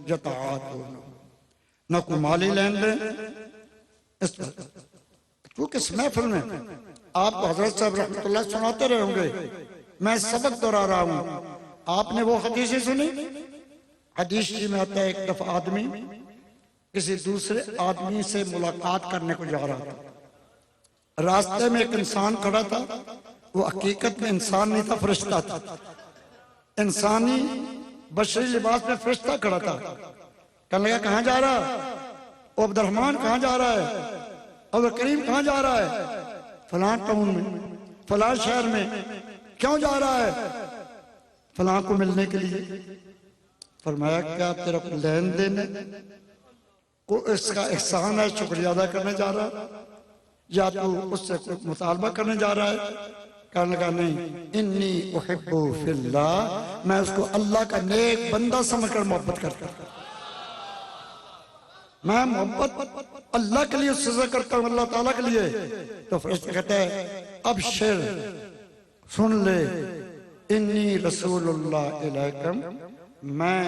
یتعاطون، نہ کوئی مالی لین دین، کیونکہ اس محفل میں آپ کو حضرت صاحب رحمۃ اللہ سناتے رہے ہوں گے، میں سبق دہرا رہا ہوں، آپ نے وہ حدیثیں سنی؟ حدیث میں آتا ہے ایک دفعہ آدمی کسی دوسرے آدمی سے ملاقات کرنے کو جا رہا تھا، راستے میں ایک انسان کھڑا تھا، وہ حقیقت میں انسان نہیں تھا، فرشتہ تھا، انسانی بشری لباس میں فرشتہ کھڑا تھا، کہنے لگا کہاں جا رہا ہے؟ عبد الرحمن کہاں جا رہا ہے؟ عبد الکریم کہاں جا رہا ہے؟ فلاں ٹاؤن میں، فلاں شہر میں، کیوں جا رہا ہے؟ فلاں کو ملنے کے لیے۔ فرمایا کیا تیرا کوئی لین دین ہے؟ کو اس کا احسان ہے شکریہ ادا کرنے جا رہا ہے، یا تو اس سے کوئی مطالبہ کرنے جا رہا ہے؟ کہنے لگا نہیں، انی احبو فی اللہ، میں اس کو اللہ کا نیک بندہ سمجھ کر محبت کرتا ہوں، میں محبت اللہ کے لیے اس سے کرتا ہوں، اللہ تعالیٰ کے لیے۔ تو فرشتہ کہتا ہے ابشر، سن لے، انی رسول اللہ علیکم، میں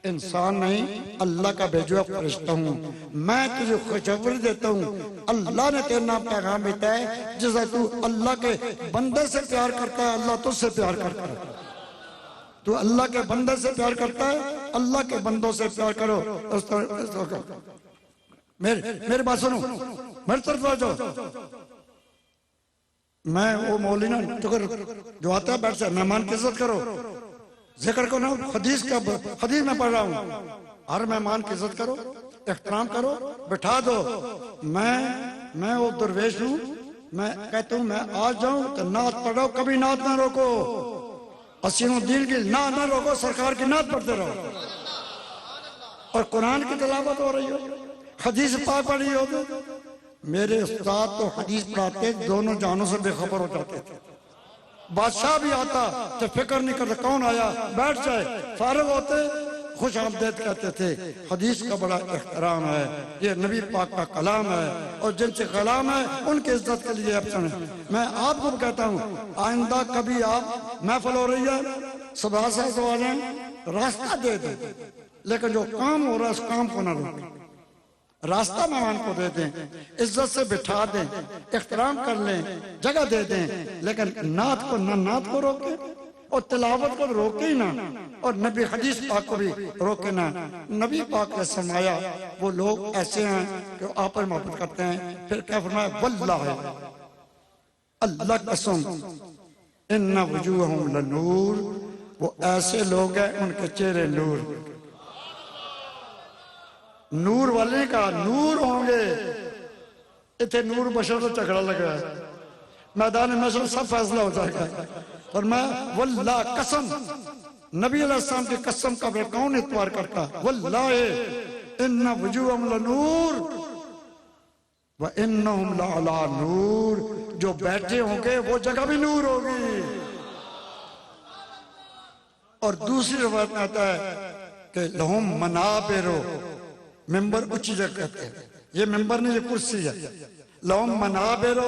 انسان نہیں اللہ کا بھیجا فرشتہ ہوں، میں تجھے خوشخبری دیتا ہوں، اللہ نے تیرے نام پیغام بھیجا ہے، جیسا تو اللہ کے بندے سے پیار کرتا ہے اللہ تجھ سے پیار کرتا ہے، تو اللہ کے بندے سے پیار کرتا ہے اللہ کے بندوں سے پیار کرو۔ میرے بات سنو، میری طرف آ جاؤ، میں وہ مولینا جو آتا ہے بیٹھ سے مہمان کی عزت کرو، ذکر کو نہ، حدیث میں پڑھ رہا ہوں، ہر مہمان کی عزت کرو، احترام کرو، بٹھا دو۔ میں وہ درویش ہوں، میں کہتا ہوں میں آج جاؤں تو نعت پڑھو، کبھی نعت نہ روکو، اسین الدین کی نہ روکو، سرکار کی نعت پڑھتے رہو، اور قرآن کی تلاوت ہو رہی ہو، حدیث پاک پڑھی ہو۔ میرے استاد تو حدیث پڑھاتے دونوں جانوں سے بے خبر ہو جاتے تھے، بادشاہ بھی آتا تو فکر نہیں کرتا کون آیا، بیٹھ جائے، فارغ ہوتے خوش آمدید کہتے تھے۔ حدیث کا بڑا احترام ہے، یہ نبی پاک کا کلام ہے، اور جن سے کلام ہے ان کی عزت کے لیے افسر ہے۔ میں آپ کو کہتا ہوں آئندہ کبھی آپ محفل ہو رہی ہے صبح سے سوالیں راستہ دے دیں، لیکن جو کام ہو رہا ہے اس کام کو نہ روکیں، راستہ مہمان کو دے دیں، عزت سے بٹھا دیں، احترام کر لیں، جگہ دے دیں، لیکن نعت کو نہ نعت کو روکیں اور تلاوت کو روکے ہی نہ، اور نبی حدیث پاک کو بھی روکے نہ۔ نبی پاک نے فرمایا وہ لوگ ایسے ہیں کہ آپ پر محبت کرتے ہیں، پھر کیا فرمایا؟ واللہ، اللہ قسم، ان وجوہہم لنور، وہ ایسے لوگ ہیں ان کے چہرے نور، نور والے کا نور ہوں گے۔ اتنے نور بشر تو جھگڑا لگا ہے، میدان محشر سب فیصلہ ہو جائے گا۔ فرمایا واللہ قسم، نبی علیہ السلام کی قسم کا پھر کون اعتبار کرتا؟ واللہ ان وجوہہم لنور وانہم لعلی نور، جو بیٹھے ہوں گے وہ جگہ بھی نور ہوگی۔ اور دوسری روایت میں آتا ہے کہ لہم منابر، ممبر اونچی جگہ کہتے ہیں، یہ ممبر نہیں، یہ کرسی ہے۔ لہم منابر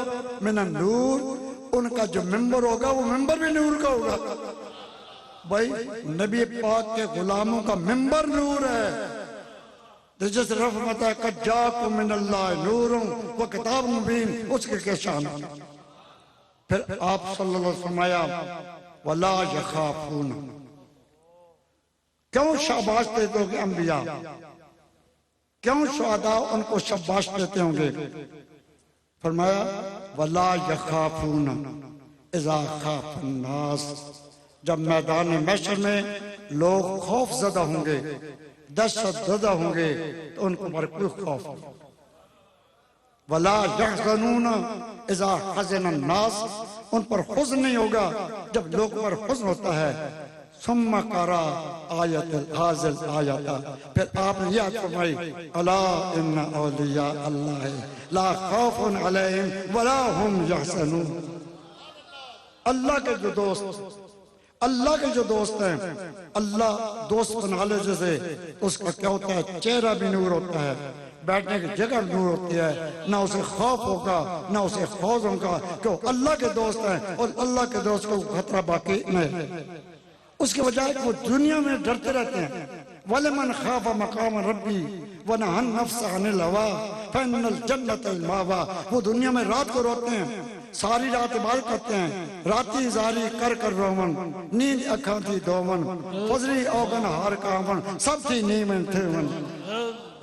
من النور، ان کا جو ممبر ہوگا وہ ممبر بھی نور کا ہوگا۔ بھائی نبی پاک کے غلاموں کا ممبر نور ہے۔ جس رفع متا قد جاءکم من اللہ نور و کتاب مبین، اس کے شان۔ پھر آپ صلی اللہ علیہ وسلم فرمایا ولا یخافون، کیوں شاباش دیتے ہوں گے انبیاء، کیوں شہداء ان کو شاباش دیتے ہوں گے؟ فرمایا ولا یخافون اذا خاف الناس، جب میدان محشر میں لوگ خوف زدہ ہوں گے، دہشت زدہ ہوں گے، تو ان کو پر کوئی خوف نہیں۔ ولا یحزنون اذا حزن الناس، ان پر حزن نہیں ہوگا جب لوگ پر حزن ہوتا ہے۔ ثم قرأ آیت حاضر آیت، پھر آپ نے یہ فرمائی الا ان اولیاء اللہ لا خوف علیہم ولا هم یحزنون۔ اللہ کے جو دوست، اللہ کے جو دوست ہیں، اللہ دوست بنا لے جیسے، اس کا کیا ہوتا ہے؟ چہرہ بھی نور ہوتا ہے، بیٹھنے کی جگہ نور ہوتی ہے، نہ اسے خوف ہوگا نہ اسے خوف ہوگا، کہ وہ اللہ کے دوست ہیں اور اللہ کے دوست کو خطرہ باقی نہیں۔ اس کی وجہ ہے کہ وہ دنیا میں ڈرتے رہتے ہیں۔ وَلِمَنْ خَافَ مَقَامَ رَبِّي وَنَهَى النَّفْسَ عَنِ الْهَوَىٰ فَإِنَّ الْجَنَّةَ الْمَأْوَىٰ، وہ دنیا میں رات کو روتے ہیں، ساری رات عبادت کرتے ہیں، راتی زاری کر کر رومن، نیند اکھاں تھی دومن، فضری اوگن ہار کامن، سب تھی نیمن تھیمن۔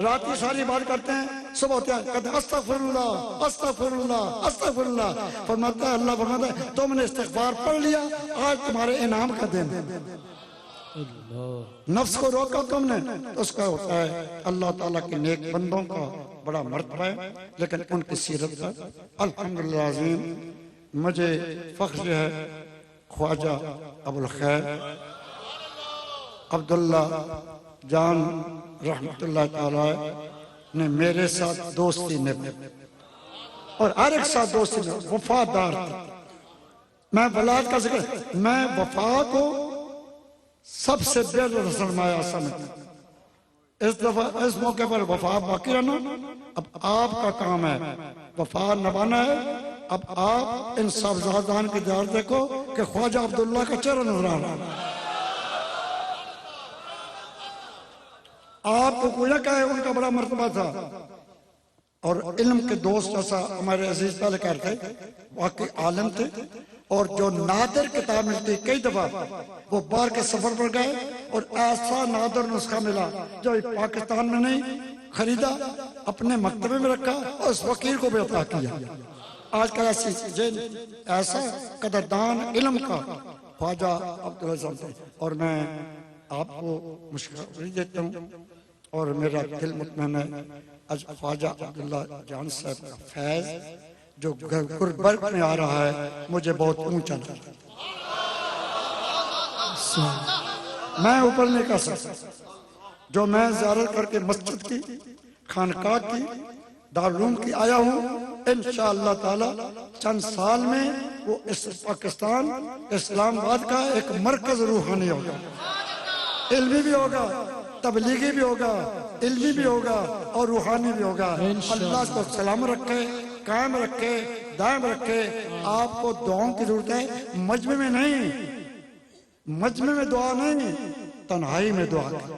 راتی ساری عبادت کرتے ہیں، صبح ہوتے ہیں کہتے ہیں استغفر اللہ استغفر اللہ استغفر اللہ۔ فرماتا ہے، اللہ فرماتا ہے تم نے استغفار پڑھ لیا، آج تمہارے انعام کا دن۔ نفس کو روکا تم نے، اس کا ہوتا ہے اللہ تعالیٰ کے نیک بندوں کا بڑا مرتبہ ہے۔ لیکن ان کی سیرت کا الحمدللہ عظیم، مجھے فخر ہے خواجہ ابوالخیر عبداللہ جان رحمت اللہ تعالیٰ نے میرے ساتھ دوستی نبھائی، اور ہر ایک ساتھ دوستی نبھائی، وفادار تھا۔ میں ولاد کا ذکر، میں وفا کو سب سے بہتر سرمایہ سمجھتا۔ اس دفعہ اس موقع پر وفا باقی رہنا اب آپ کا کام ہے، وفا نبھانا ہے۔ اب آپ ان صاحبزادان کی دیار دیکھو کہ خواجہ عبداللہ کا چہرہ نظر آ رہا ہے۔ آپ کو کوئی نہ کہے ان کا بڑا مرتبہ تھا، اور علم کے دوست جیسا ہمارے عزیز پہلے کہتے تھے، واقعی عالم تھے، اور جو نادر کتاب ملتی کئی دفعہ وہ باہر کے سفر پر گئے اور ایسا نادر نسخہ ملا جو پاکستان میں نہیں خریدا، اپنے مکتبے میں رکھا اور اس فقیر کو بھی عطا کیا۔ آج کل ایسا قدردان علم کا خواجہ عبداللہ صاحب تھے، اور میں آپ کو مشکل دیتا ہوں، اور میرا دل مطمئن ہے آج خواجہ عبداللہ جان صاحب کا فیض جو غربت میں آ رہا ہے مجھے بہت اونچا لگتا ہے۔ میں اوپر نہیں کہہ سکتا، جو میں زیارت کر کے مسجد کی، خانقاہ کی، دارالعلوم کی آیا ہوں، انشاءاللہ تعالی چند سال میں وہ اس پاکستان اسلام آباد کا ایک مرکز روحانی ہوگا، علمی بھی ہوگا، تبلیغی بھی ہوگا، علمی بھی ہوگا اور روحانی بھی ہوگا۔ اللہ کو سلام رکھے، قائم رکھے، دائم رکھے۔ آپ کو دعاؤں کی ضرورت ہے، مجمع میں نہیں، مجمع میں دعا نہیں، تنہائی میں دعا کریں۔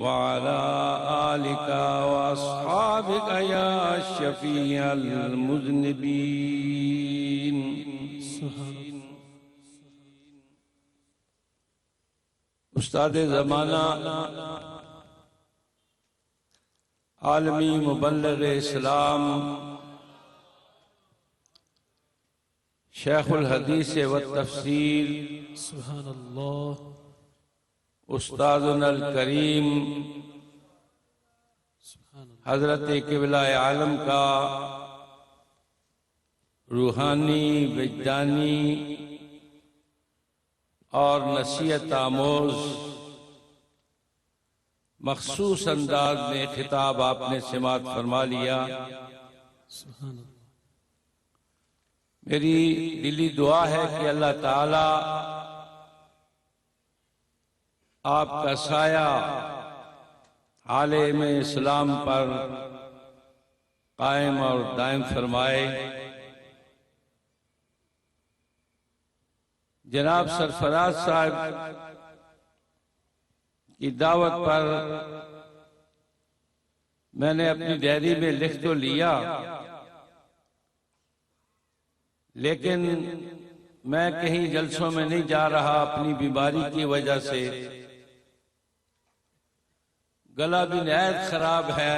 وعلى آلك وأصحابك يا شفيع المذنبين. استاد زمانہ عالمی مبلغ اسلام شیخ الحدیث والتفسیر سبحان اللہ. استاذنا الکریم حضرت قبلہ عالم کا روحانی، وجدانی اور نصیحت آموز مخصوص انداز میں خطاب آپ نے سماعت فرما لیا. سبحان اللہ. میری دلی دعا ہے کہ اللہ تعالی آپ کا سایہ عالم اسلام پر قائم اور دائم فرمائے. جناب سرفراز صاحب کی دعوت پر میں نے اپنی ڈائری میں لکھ تو لیا، لیکن میں کہیں جلسوں میں نہیں جا رہا اپنی بیماری کی وجہ سے. گلا بھی نہایت خراب ہے،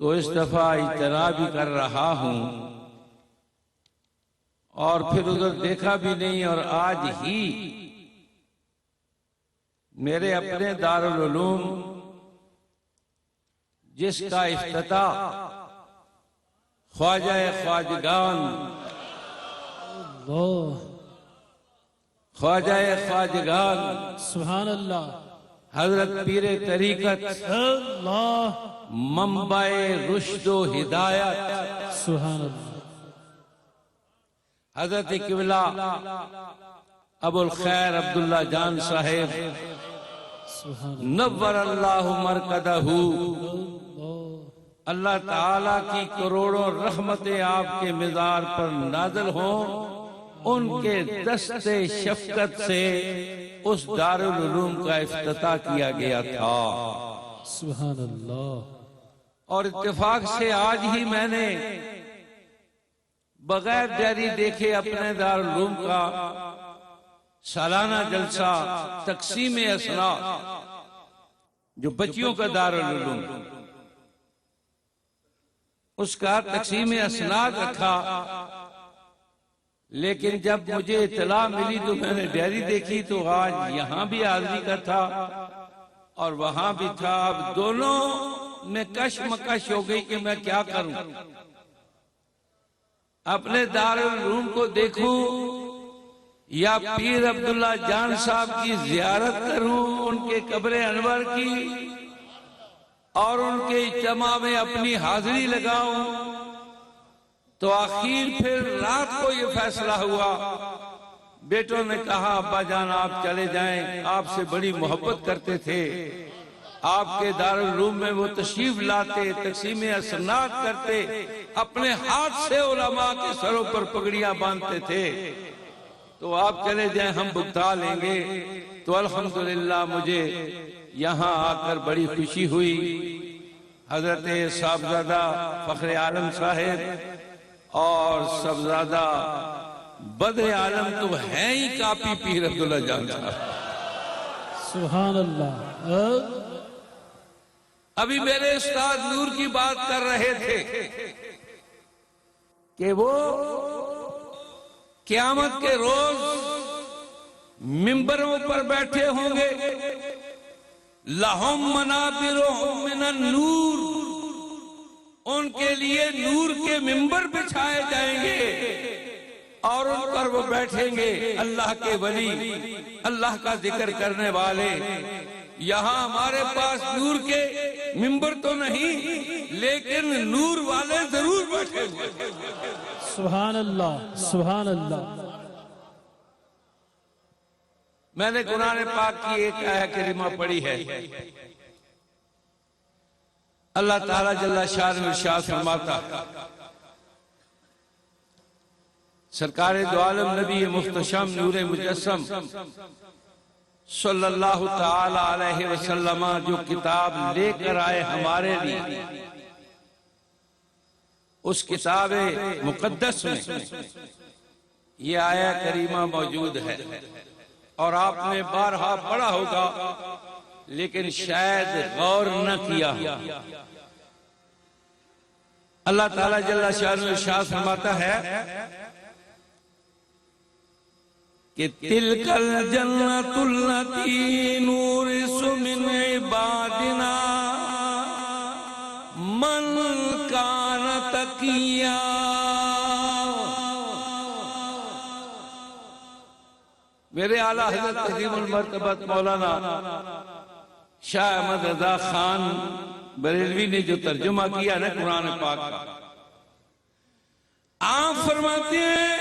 تو اس دفعہ اجتناب بھی کر رہا ہوں، اور پھر ادھر دیکھا بھی نہیں. اور آج ہی میرے اپنے دارالعلوم جس کا افتتاح خواجہ خواجگان اللہ. خواجہ خواجگان سبحان اللہ. حضرت پیر طریقت اللہ. منبع رشد و ہدایت سبحان اللہ. حضرت قبلہ ابو الخیر عبداللہ جان صاحب سبحان نور اللہ مرکدہ. اللہ تعالیٰ کی کروڑوں رحمتیں آپ کے مزار پر نازل ہوں. ان کے دست شفقت سے اس دارالعلوم کا افتتاح کیا گیا تھا. سبحان اللہ. اور اتفاق سے آج ہی میں نے بغیر ڈائری دیکھے اپنے دارالعلوم کا سالانہ جلسہ تقسیم اسناد، جو بچیوں کا دارالعلوم، اس کا تقسیم اسناد رکھا. لیکن جب مجھے اطلاع ملی تو میں نے ڈائری دیکھی تو آج یہاں بھی حاضری کا تھا اور وہاں بھی تھا. اب دونوں میں کشمکش ہو گئی کہ میں کیا کروں. اپنے دارالعلوم کو دیکھوں یا پیر عبداللہ جان صاحب کی زیارت کروں، ان کے قبر انور کی، اور ان کے اجتماع میں اپنی حاضری لگاؤں. تو آخر پھر رات کو یہ فیصلہ ہوا. بیٹوں نے کہا ابا جان آپ چلے جائیں، آپ سے بڑی محبت کرتے تھے، آپ کے دارالعلوم میں وہ تشریف لاتے، تقسیم اسناد کرتے، اپنے ہاتھ سے علماء کے سروں پر پگڑیاں باندھتے تھے. تو آپ چلے جائیں، ہم بھگتا لیں گے. تو الحمدللہ مجھے یہاں آ کر بڑی خوشی ہوئی. حضرت صاحبزادہ فخر عالم صاحب اور صاحبزادہ بدر عالم تو ہیں ہی کاپی پیر عبداللہ جان صاحب. سبحان اللہ. ابھی میرے استاد نور کی بات کر رہے تھے کہ وہ قیامت کے روز ممبروں پر بیٹھے ہوں گے. لہم منابرہم من النور، ان کے لیے نور کے ممبر بچھائے جائیں گے اور ان پر وہ بیٹھیں گے. اللہ کے ولی، اللہ کا ذکر کرنے والے. یہاں ہمارے پاس نور کے ممبر تو نہیں، لیکن نور والے ضرور بیٹھے ہوئے. سبحان اللہ. سبحان اللہ. میں نے قرآن پاک کی ایک آیت کریمہ پڑھی ہے. اللہ تعالیٰ جل شان ارشاد فرماتا، سرکار دو عالم نبی محتشم نور مجسم صلی اللہ تعالی علیہ وسلم جو کتاب لے کر آئے ہمارے لیے، اس کتاب مقدس میں یہ آیہ کریمہ موجود ہے، اور آپ نے بارہا پڑھا ہوگا لیکن شاید غور نہ کیا۔ اللہ تعالیٰ جل شانہ ارشاد فرماتا ہے کہ تلک الجنۃ التی نورث من عبادنا من کان تقیا۔ میرے اعلیٰ حضرت عظیم المرتبت مولانا شاہ احمد رضا خان بریلوی نے جو ترجمہ کیا نا قرآن پاک کا، آپ فرماتے ہیں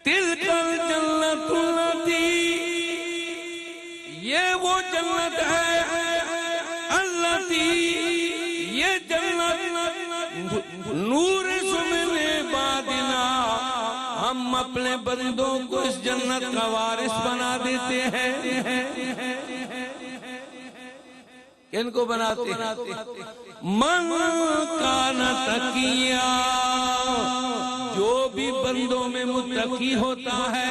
تلک الجنۃ التی، یہ وہ جنت ہے التی، یہ جنت نورث من عبادنا، ہم اپنے بندوں کو اس جنت کا وارث بنا دیتے ہیں۔ کن کو بناتے ہیں؟ من کان تقیا، جو بھی بندوں میں متقی ہوتا ہے،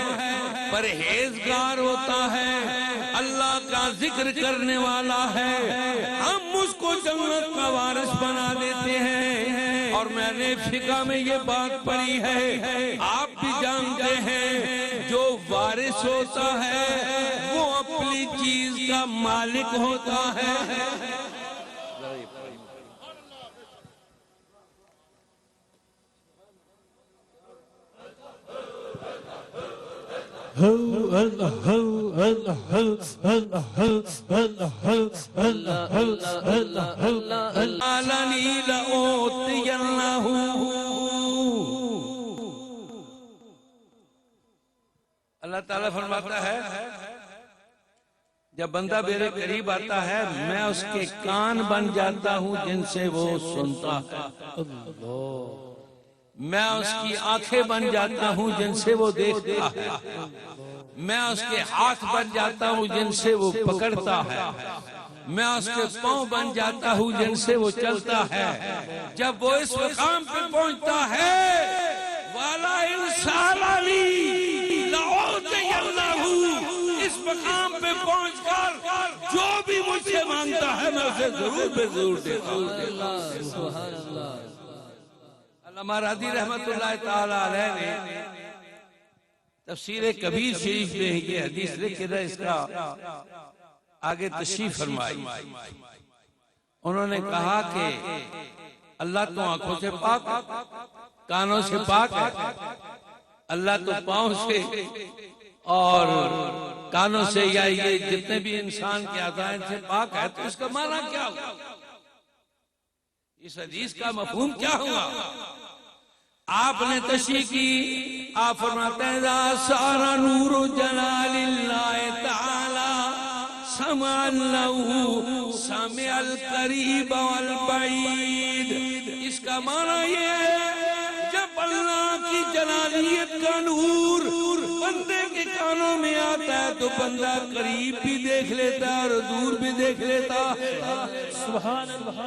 پرہیزگار ہوتا ہے، اللہ کا ذکر کرنے والا ہے، ہم اس کو جنت کا وارث بنا دیتے ہیں۔ اور میں نے فقہ میں یہ بات پڑھی ہے، آپ بھی جانتے ہیں، جو وارث ہوتا ہے وہ اپنی چیز کا مالک ہوتا ہے۔ اللہ تعالیٰ فرماتا ہے جب بندہ میرے قریب آتا ہے میں اس کے کان بن جاتا ہوں جن سے وہ سنتا ہے، میں اس کی آنکھیں بن جاتا ہوں جن سے وہ دیکھتا ہے، میں اس کے ہاتھ بن جاتا ہوں جن سے وہ پکڑتا ہے، میں اس کے پاؤں بن جاتا ہوں جن سے وہ چلتا ہے۔ جب وہ اس مقام پہ پہنچتا ہے والا انسان علی لعوتی اللہ، اس مقام پہ پہنچ کر جو بھی مجھ سے مانگتا ہے میں اسے ضرور بے ضرور دیتا ہوں۔ علامہ راضی رحمت اللہ تعالی علیہ نے تفسیر کبیر شریف میں یہ حدیث لکھ کر اس کا آگے تشریح فرمائی۔ انہوں نے کہا کہ اللہ تو آنکھوں سے پاک، کانوں سے پاک ہے، اللہ تو پاؤں سے اور کانوں سے یا یہ جتنے بھی انسان کے اعضاء سے پاک ہے، تو اس کا معنی کیا ہوا؟ اس حدیث کا مفہوم کیا ہوا؟ آپ نے تشریح کی، آپ فرماتے ہیں اذا سارا نور جلال اللہ تعالی سمع له سمع القریب والبعید۔ اس کا معنی یہ ہے جب اللہ کی جلالیت کا نور بندے کے کانوں میں آتا ہے تو بندہ قریب بھی دیکھ لیتا ہے اور دور بھی دیکھ لیتا ہے۔ سبحان اللہ۔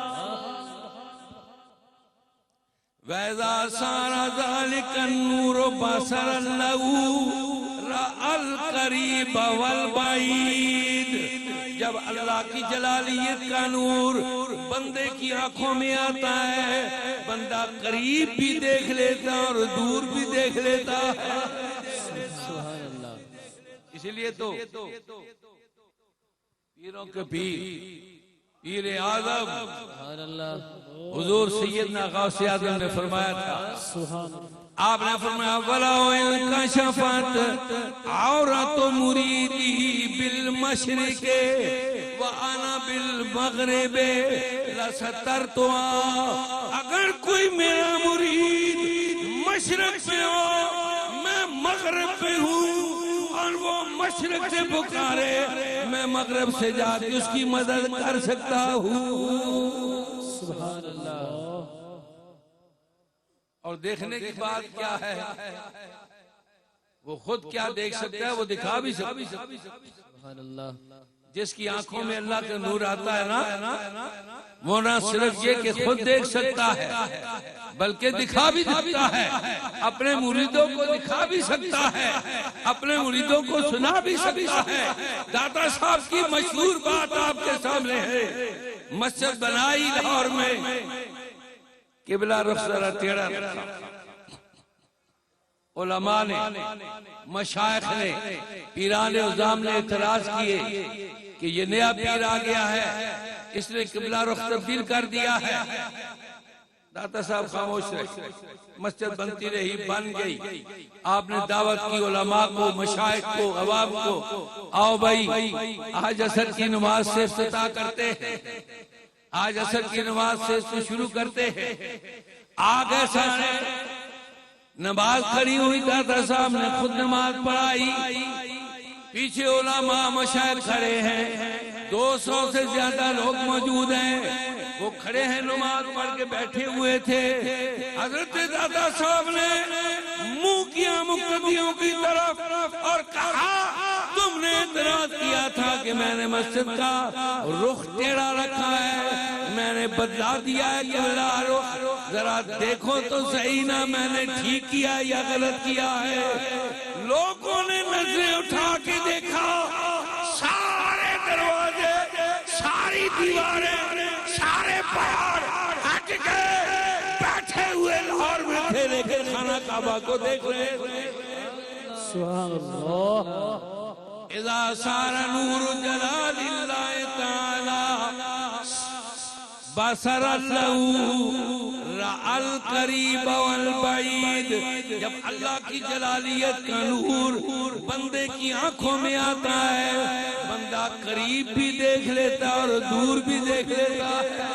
وَإِذَا صَارَ ذَلِكَ النُّورُ بَصَرًا لَهُ رَأَى الْقَرِيبَ وَالْبَعِيدَ۔ جب اللہ کی جلالیت کا نور بندے کی آنکھوں میں آتا ہے بندہ قریب بھی دیکھ لیتا اور دور بھی دیکھ لیتا ہے۔ اسی لیے تو پیروں کے پیر اعظم حضور سیدنا غوث اعظم نے فرمایا تھا، آپ نے فرمایا وَلَوْ انْكَشَفَتْ عَوْرَةُ مُرِيدِهِ بِالْمَشْرِقِ وَأَنَا بِالْمَغْرِبِ لَسَتَرْتُهَا۔ اگر کوئی میرا مرید مشرق پہ ہو میں مغرب پہ ہوں اور وہ مشرق سے پکارے میں مغرب سے جا کے اس کی مدد کر سکتا ہوں۔ سبحان اللہ۔ اور دیکھنے کی بات کیا ہے وہ خود کیا دیکھ سکتا ہے وہ دکھا بھی سکتا ہے. سبحان اللہ. جس کی آنکھوں میں اللہ کا نور آتا ہے نا وہ نہ صرف یہ کہ خود دیکھ سکتا ہے بلکہ دکھا بھی سکتا ہے, اپنے مریدوں کو دکھا بھی سکتا ہے, اپنے مریدوں کو سنا بھی سکتا ہے. داتا صاحب کی مشہور بات آپ کے سامنے ہے. مسجد بنائی لاہور میں, قبلہ رخ ذرا ٹیڑھا رکھا. علماء نے, مشائخ نے, پیران عظام نے اعتراض کیے کہ یہ نیا پیر آ گیا ہے, اس نے قبلہ رخ تبدیل کر دیا ہے. داتا صاحب خاموش رہے. مسجد بنتی رہی, بن گئی. آپ نے دعوت کی علماء کو, مشائخ کو, عوام کو, آؤ بھائی آج عصر کی نماز سے افتتاح کرتے ہیں, آج عصر کی نماز سے شروع کرتے ہیں. آگے سارے نماز کھڑی ہوئی, داتا صاحب نے خود نماز پڑھائی, پیچھے علماء مشائخ کھڑے ہیں, 200 سے زیادہ لوگ موجود ہیں, وہ کھڑے ہیں نماز پڑھ کے بیٹھے ہوئے تھے. حضرت داتا صاحب نے منہ کیا مقتدیوں کی طرف اور کہا تم نے اعتراض کیا تھا کہ میں نے مسجد کا رخ ٹیڑھا رکھا ہے, میں نے بدلا دیا ہے قبلہ رخ, ذرا دیکھو تو صحیح نا میں نے ٹھیک کیا یا غلط کیا ہے. لوگوں نے نظریں اٹھا کے دیکھا, سارے دروازے, ساری دیواریں, سارے پہاڑ ہٹ گئے. بیٹھے ہوئے لاہور میں تھے لیکن خانہ کعبہ کو دیکھ رہے تھے. سبحان اللہ. اذا سار نور جلال اللہ تعالی بصر اللہ رأى القریب والبعید. جب اللہ کی جلالیت کا نور بندے کی آنکھوں میں آتا ہے, بندہ قریب بھی دیکھ لیتا اور دور بھی دیکھ لیتا ہے.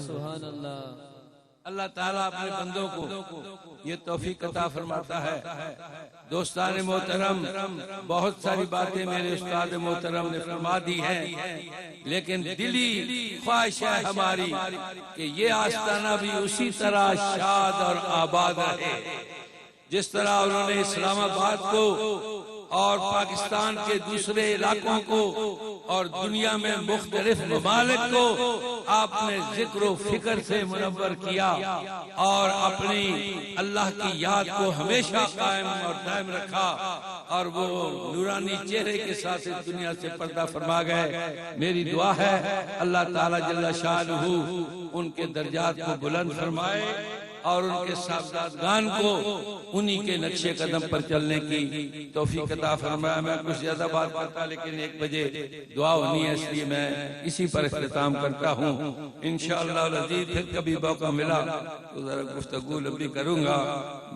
سبحان اللہ. اللہ تعالیٰ اپنے بندوں کو یہ توفیق عطا فرماتا ہے. دوستان محترم, بہت ساری باتیں میرے استاد محترم نے فرما دی ہیں, لیکن دلی خواہش ہے ہماری کہ یہ آستانہ بھی اسی طرح شاد اور آباد رہے جس طرح انہوں نے اسلام آباد کو اور پاکستان کے دوسرے علاقوں کو اور دنیا میں مختلف ممالک کو آپ نے ذکر و فکر سے منور کیا اور اپنی اللہ کی یاد کو ہمیشہ قائم اور دائم رکھا, اور وہ نورانی چہرے کے ساتھ دنیا سے پردہ فرما گئے. میری دعا ہے اللہ تعالیٰ جل شانہ ان کے درجات کو بلند فرمائے اور ان کے صاحبزادگان کو انہی کے نقش قدم پر چلنے کی توفیق عطا فرمائے. میں کچھ زیادہ بات کرتا لیکن 1 بجے دعا ہونی ہے, اس لیے میں اسی پر اختتام کرتا ہوں. انشاءاللہ العزیز پھر کبھی موقع ملا تو ذرا گفتگو لمبی کروں گا.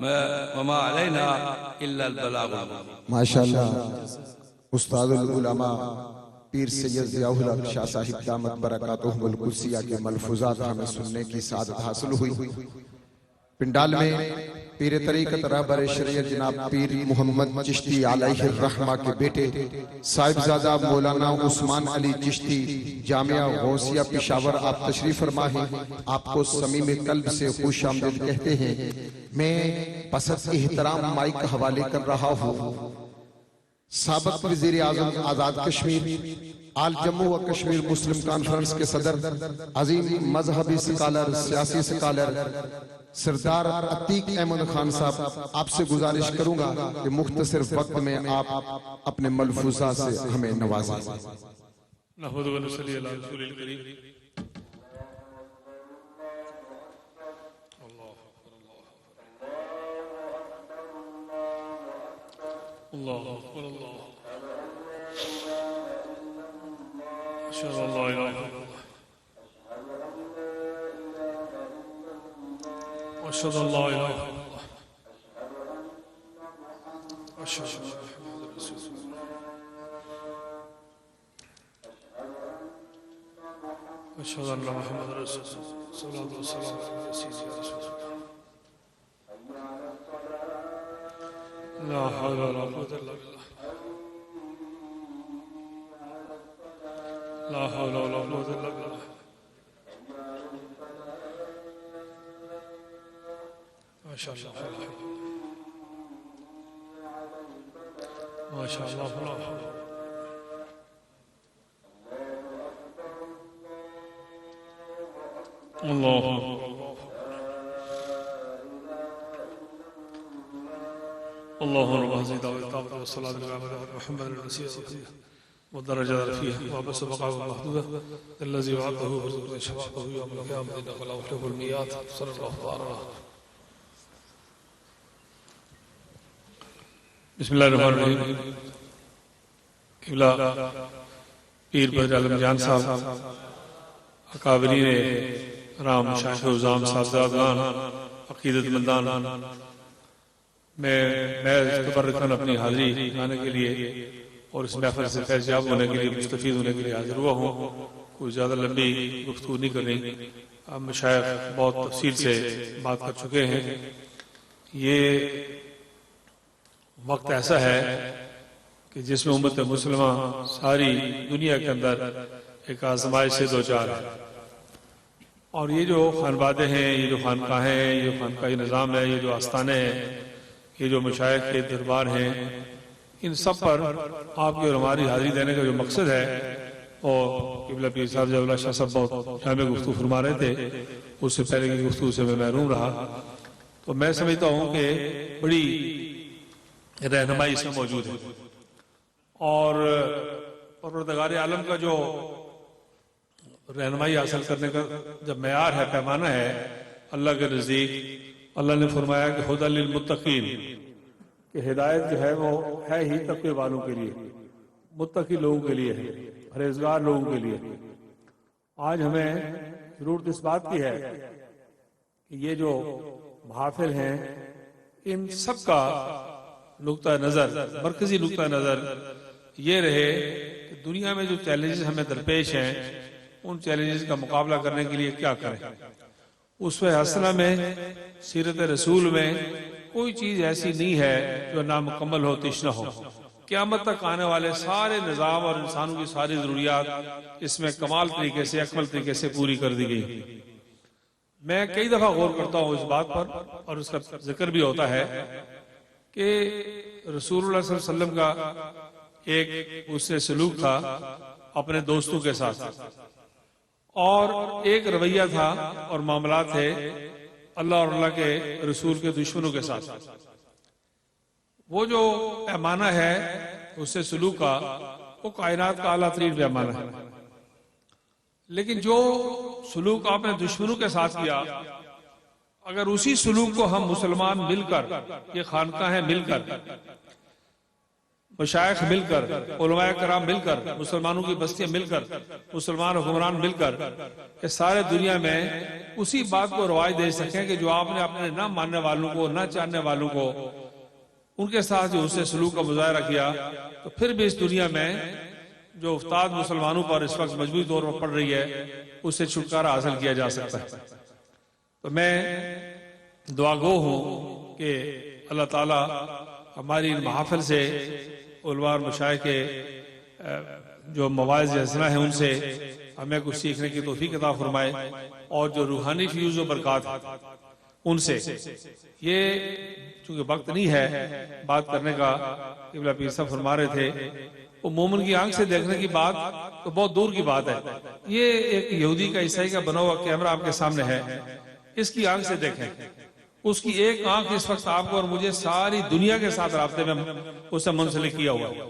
میں وما علینا الا البلاغ. ماشاءاللہ استاد العلماء پیر سید ضیاء الحق شاہ صاحب دامت برکاتہم القدسیہ کے ملفوظات ہمیں سننے کی سعادت حاصل ہوئی. پنڈال میں پیر طریقت رہبر شریعت جناب پیر محمد چشتی علیہ الرحمہ کے بیٹے صاحبزادہ مولانا عثمان علی چشتی جامعہ غوثیہ پشاور آپ تشریف فرما ہیں. آپ کو صمیم قلب سے خوش آمدید کہتے ہیں. میں پسند احترام مائک کا حوالے کر رہا ہوں سابق وزیر اعظم آزاد کشمیر آل جموں و کشمیر مسلم کانفرنس کے صدر, عظیم مذہبی سکالر, سیاسی سکالر سردار عتیق احمد خان صاحب, آپ سے گزارش کروں گا کہ مختصر وقت میں آپ اپنے ملفوظات سے ہمیں نوازیں. نحمد و نصلی علی رسول الکریم. اللہ اکبر اللہ. اشہد ان لا الہ الا اللہ اشہد ان لا الہ الا اللہ اشہد ان محمد رسول اللہ اشہد ان محمد رسول اللہ صلی اللہ علیہ وسلم. لا حول ولا قوة الا بالله. لا حول ولا قوة الا بالله. ما شاء الله. ماشاء اللہ اللہ اللہ رب هذه الدعوة والصلاة على محمد الرسول والدرجة الرفيعة وبس بقاء محدودة الذي وعده وارزقنا شفاعته يوم القيامة إنك لا تخلف الميعاد صلى الله عليه وسلم. بسم اللہ الرحمن الرحیم. قبلہ پیر بدر عالم جان صاحب اکابرین رام شیخ عظام صاحبزادگان عقیدت مندان، میں تبرکاً اپنی حاضری لانے کے لیے اور اس محفل سے فیض یاب ہونے کے لیے، مستفید ہونے کے لیے حاضر ہوا ہوں. کوئی زیادہ لمبی گفتگو نہیں کرنی، اب مشائخ بہت تفصیل سے بات کر چکے ہیں. یہ وقت ایسا ہے کہ جس میں امت مسلمہ ساری دنیا کے اندر ایک آزمائش سے دوچار ہے، اور یہ جو خانبادیں ہیں، یہ جو خانقاہیں ہیں، یہ جو خانقاہی نظام ہے، یہ جو آستانے ہیں، یہ جو مشائخ کے دربار ہیں، ان سب پر آپ کی اور ہماری حاضری دینے کا جو مقصد ہے، اور قبلہ پیر صاحب جب اللہ شاہ صاحب بہت جامع گفتگو فرما رہے تھے، اس سے پہلے کی گفتگو سے میں محروم رہا، تو میں سمجھتا ہوں کہ بڑی رہنمائی اس میں موجود ہے. اور پروردگار عالم کا جو رہنمائی حاصل کرنے کا جب معیار ہے، پیمانہ ہے اللہ کے نزدیک، اللہ نے فرمایا کہ ہدی للمتقین، کہ ہدایت جو ہے وہ ہے ہی تقوی والوں کے لیے، متقی لوگوں کے لیے ہے، پرہیزگار لوگوں کے لیے. آج ہمیں ضرورت اس بات کی ہے کہ یہ جو محافل ہیں، ان سب کا نقطہ نظر، مرکزی نقطہ نظر یہ رہے کہ دنیا میں جو چیلنجز ہمیں درپیش ہیں، ان چیلنجز کا مقابلہ کرنے کے لیے کیا کریں. اسوہ حسنہ میں، سیرت رسول میں کوئی چیز ایسی نہیں ہے جو نامکمل ہو، تشنہ ہو. قیامت تک آنے والے سارے نظام اور انسانوں کی ساری ضروریات اس میں کمال طریقے سے، اکمل طریقے سے پوری کر دی گئی. میں کئی دفعہ غور کرتا ہوں اس بات پر، اور اس کا ذکر بھی ہوتا ہے کہ رسول اللہ صلی اللہ علیہ وسلم کا ایک اس سے سلوک تھا اپنے دوستوں کے ساتھ، اور ایک رویہ تھا اور معاملات تھے اللہ اور اللہ کے رسول کے دشمنوں کے ساتھ. وہ جو پیمانہ ہے اس سے سلوک کا، وہ کائنات کا اعلیٰ ترین پیمانہ ہے. لیکن جو سلوک آپ نے دشمنوں کے ساتھ کیا، اگر اسی سلوک کو ہم مسلمان مل کر، یہ خانقاہیں مل کر، مشائخ مل کر، علماء کرام مل کر، مسلمانوں کی بستیاں مل کر، مسلمان حکمران مل کر، کہ سارے دنیا میں اسی بات کو رواج دے سکیں کہ جو آپ نے اپنے نہ ماننے والوں کو، نہ چاہنے والوں کو، ان کے ساتھ جو اس سے سلوک کا مظاہرہ کیا، تو پھر بھی اس دنیا میں جو افتاد مسلمانوں پر اس وقت مجموعی طور پر پڑ رہی ہے، اس سے چھٹکارا حاصل کیا جا سکتا ہے. تو میں دعا گو ہوں کہ اللہ تعالیٰ ہماری ان محافل سے، علماء اور مشائخ کے جو مواعظ حسنہ ہیں ان سے ہمیں کچھ سیکھنے کی توفیق عطا فرمائے، اور جو روحانی فیوز و برکات ان سے. یہ چونکہ وقت نہیں ہے بات کرنے کا، قبلہ پیر صاحب فرما رہے تھے، وہ مومن کی آنکھ سے دیکھنے کی بات تو بہت دور کی بات ہے. یہ ایک یہودی کا، عیسائی کا بنا ہوا کیمرہ آپ کے سامنے ہے، اس کی آنکھ سے دیکھیں. اس کی ایک آنکھ اس وقت آپ کو اور مجھے ساری دنیا کے ساتھ رابطے میں اس سے منسلک کیا ہوا ہے.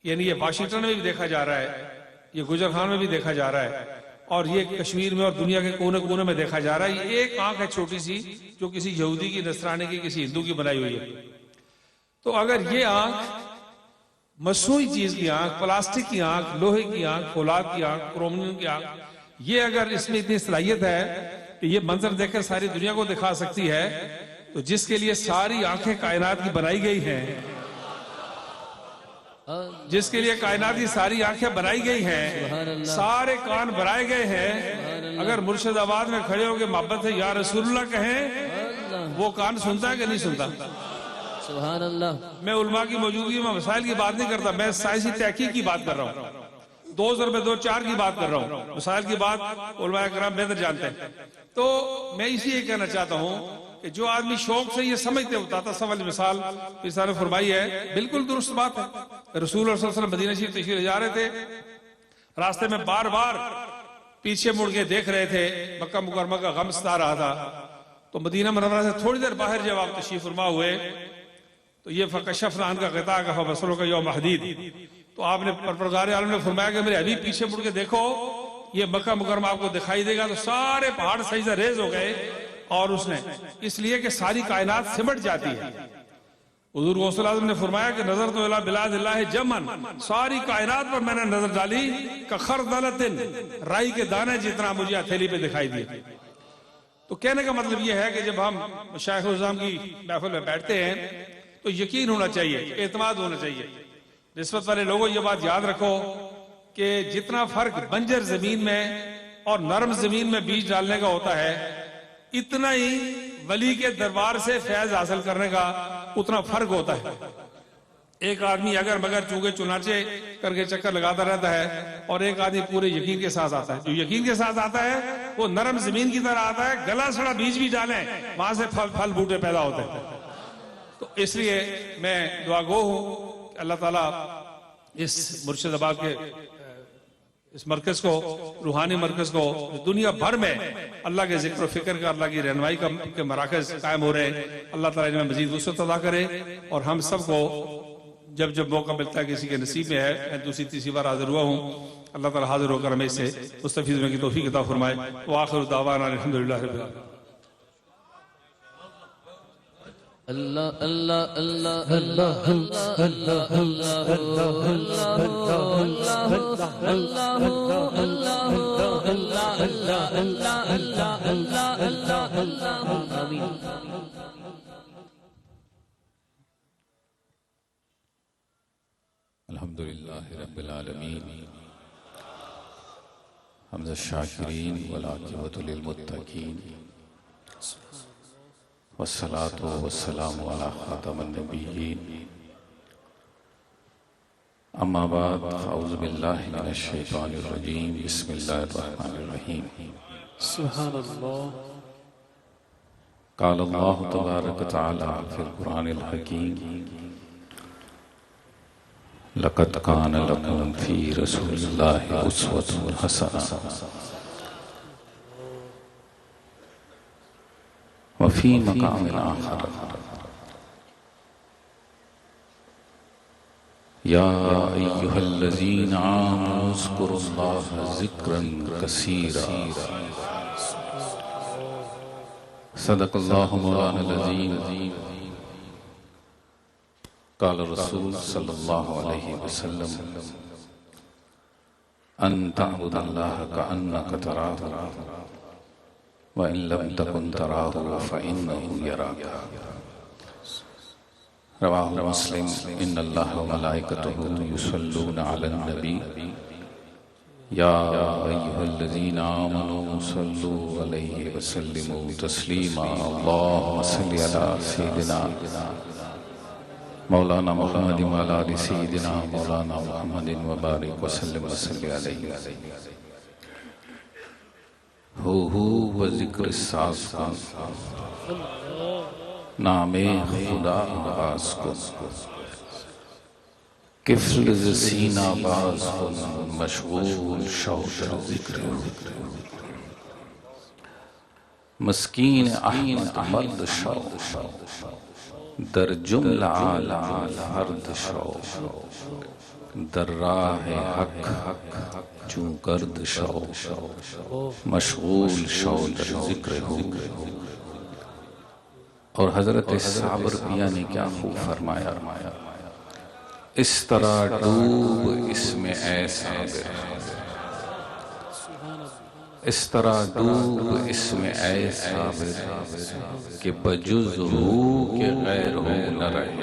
یعنی یہ واشنگٹن میں بھی دیکھا جا رہا ہے، یہ گجرخان میں بھی دیکھا جا رہا ہے، اور یہ کشمیر میں اور دنیا کے کونے کونے میں دیکھا جا رہا ہے. یہ ایک آنکھ ہے چھوٹی سی، جو کسی یہودی کی، نصرانی کی، کسی ہندو کی بنائی ہوئی ہے. تو اگر یہ آنکھ مصنوعی چیز کی آنکھ، پلاسٹک کی آنکھ، لوہے کی آنکھ، فولاد کی آنکھ، کرومینیم کی آنکھ، یہ اگر اس میں اتنی صلاحیت ہے کہ یہ منظر دیکھ کر ساری دنیا کو دکھا سکتی ہے، تو جس کے لیے ساری آنکھیں کائنات کی بنائی گئی ہیں، جس کے لیے کائنات کی ساری آنکھیں بنائی گئی ہیں، سارے کان بنائے گئے ہیں، اگر مرشد آباد میں کھڑے ہو کے محبت ہے یا رسول اللہ کہیں، وہ کان سنتا ہے کہ نہیں سنتا؟ سبحان اللہ. میں علماء کی موجودگی میں مسائل کی بات نہیں کرتا، میں سائنسی تحقیق کی بات کر رہا ہوں، 2 ضرب 2 4 کی بات کر رہا ہوں. مسائل کی بات علماء کرام بہتر جانتے ہیں. تو میں اسی یہ کہنا چاہتا ہوں کہ جو آدمی شوق سے یہ سمجھتے ہوتا تھا سوال مثال اس نے فرمائی ہے، بالکل درست بات ہے۔ رسول اللہ صلی اللہ علیہ وسلم مدینہ شریف تشریف لے جا رہے تھے، راستے میں بار بار پیچھے مڑ کے دیکھ رہے تھے، مکہ مکرمہ کا غم ستا رہا تھا۔ تو مدینہ منورہ سے تھوڑی دیر باہر جب آپ تشریف فرما ہوئے تو یہ فکشفنا عنک غطاءک فبصرک یوم حدید، تو آپ نے پروردگار عالم نے فرمایا کہ میرے ابھی پیچھے مڑ کے دیکھو، یہ مکہ مکرمہ آپ کو دکھائی دے گا۔ تو سارے پہاڑ سجدہ ریز ہو گئے، اور اس لیے کہ ساری کائنات سمٹ جاتی ہے۔ حضور غوث الاعظم نے فرمایا کہ نظر تو الی بلاد اللہ جمن، ساری کائنات پر میں نے نظر ڈالی کخردلۃ، رائی کے دانے جتنا مجھے ہتھیلی پہ دکھائی دیے۔ تو کہنے کا مطلب یہ ہے کہ جب ہم مشائخ العظام کی محفل میں بیٹھتے ہیں تو یقین ہونا چاہیے، اعتماد ہونا چاہیے۔ نسبت والے لوگوں یہ بات یاد رکھو کہ جتنا فرق بنجر زمین میں اور نرم زمین میں بیج ڈالنے کا ہوتا ہے، اتنا ہی ولی کے دربار سے فیض حاصل کرنے کا اتنا فرق ہوتا ہے۔ ایک آدمی اگر مگر چونکہ چنانچے کر کے چکر لگاتا رہتا ہے، اور ایک آدمی پورے یقین کے ساتھ آتا ہے۔ جو یقین کے ساتھ آتا ہے وہ نرم زمین کی طرح آتا ہے، گلا سڑا بیج بھی ڈالیں وہاں سے پھل بوٹے پیدا ہوتے ہیں۔ تو اس لیے میں دعا گو ہوں کہ اللہ تعالیٰ اس مرشد آباد کے اس مرکز کو، روحانی مرکز کو، دنیا بھر میں اللہ کے ذکر و فکر کا، اللہ کی رہنمائی کے مراکز قائم ہو رہے ہیں، اللہ تعالیٰ انہیں مزید وسعت عطا کرے، اور ہم سب کو جب جب موقع ملتا ہے، کسی کے نصیب میں ہے، میں دوسری تیسری بار حاضر ہوا ہوں، اللہ تعالیٰ حاضر ہو کر ہمیں اس سے مستفید ہونے کی توفیق عطا فرمائے۔ وآخر دعوانا الحمدللہ رب العالمین۔ اللہ اللہ اللہ اللہ اللہ الحمدللہ رب العالمین، حمد الشاکرین والعاقبۃ للمتقین، والصلاة والسلام علی خاتم النبیین، اما بعد، اعوذ باللہ من الشیطان الرجیم، بسم اللہ الرحمن الرحیم۔ سبحان اللہ۔ قال اللہ تبارک تعالی فی القرآن الحکیم، لقد کان لکم فی رسول اللہ اسوۃ حسنہ وفی مقام آخر یا ایہا الذین آمنوا اذکروا اللہ ذکرا کثیرا۔ صدق اللہ مولانا العظیم۔ قال رسول صلی اللہ علیہ وسلم، ان تعبد اللہ کأنک تراہ وَإِن لَمْ تَكُنْ تَرَاهُ فَإِنَّهُ يَرَاكَ۔ رواہ مسلم۔ ان اللہ وملائکتہ یصلون علی النبی یا ایہا الذین آمنوا صلوا علیہ وسلموا تسلیما۔ اللہم صلی علی سیدنا مولانا محمد وعلی آل سیدنا مولانا محمد وبارک وسلم وصلی علیہ۔ ہو و ذکر ساز کن، نام خدا آغاز کن، کفل ز سینہ باز کن، مشغول شو در ذکر ہو، مسکین احمد مرد شو، در جملہ عالم فرد شو، در راہ حق چون گرد شو، مشغول شو در ذکر ہو۔ اور حضرت صابر پیہ نے کیا خوب فرمایا، اس طرح ڈوب اس میں اے صابر، اس طرح ڈوب اس میں اے صابر، کہ بجز ہو کہ غیر ہو نہ رہے۔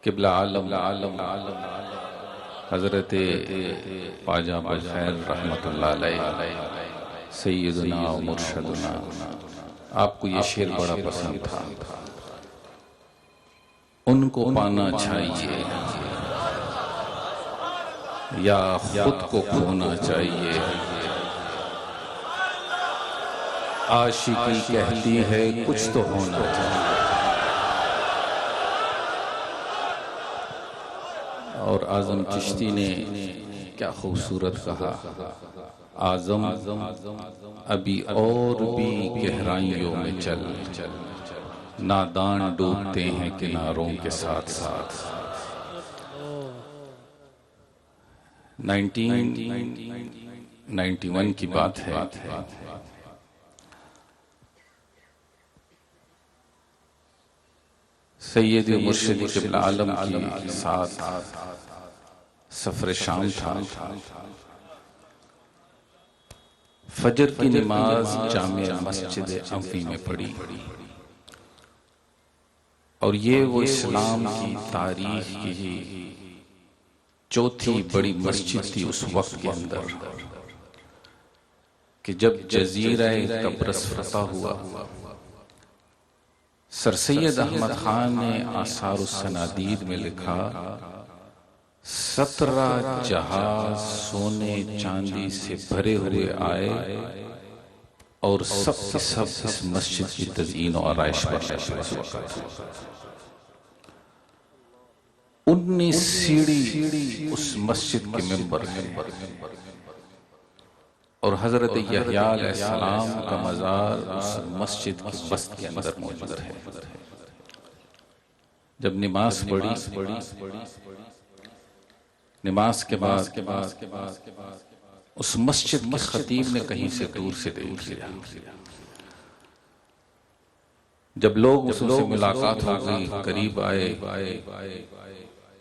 قبلہ عالم حضرت خواجہ ابوالخیر رحمت اللہ علیہ، سیدنا و مرشدنا، آپ کو یہ شعر بڑا پسند تھا۔ ان کو پانا چاہیے یا خود کو کھونا چاہیے، عاشقی کہتی ہے کچھ تو ہونا چاہیے. اور اعظم چشتی نے کیا خوبصورت کہا، اعظم ابھی اور بھی گہرائیوں میں چل، نادان ڈوبتے ہیں کناروں کے ساتھ ساتھ. 1991 کی بات ہے. سید مرشد قبلہ عالم کی ساتھ سفر شام تھا. فجر کی نماز جامع مسجد اموی میں پڑھی، اور یہ وہ اسلام کی تاریخ کی چوتھی بڑی مسجد تھی اس وقت کے اندر، کہ جب جزیرہ قبرص فتح ہوا، سر سید احمد خان نے آثار السنادید میں لکھا 17 جہاز سونے چاندی سے بھرے ہوئے آئے اور سب کے سب اس مسجد کی تزئین و آرائش پر لگے اس وقت. 19 سیڑھی اس مسجد کے ممبر ہے، اور حضرت یحییٰ علیہ السلام کا مزار اس مسجد کی وسط کے اندر موجود ہے. جب نماز پڑھی، نماز کے بعد اس مسجد کے خطیب نے کہیں سے دور سے دیکھ لیا. جب لوگ اس سے ملاقات ہو گئی، قریب آئے،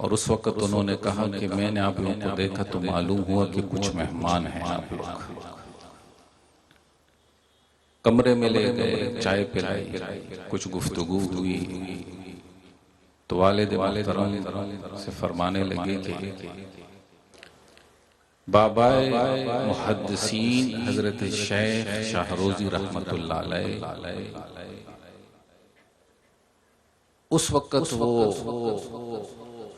اور اس وقت انہوں نے کہا کہ میں نے آپ لوگوں کو دیکھا تو معلوم ہوا کہ کچھ مہمان ہیں آپ لوگ. کمرے میں لے گئے، چائے پلائی، کچھ گفتگو ہوئی، تو والد محترم سے فرمانے لگے کہ بابائے محدثین حضرت شیخ شاہ روزی رحمت اللہ علیہ اس وقت وہ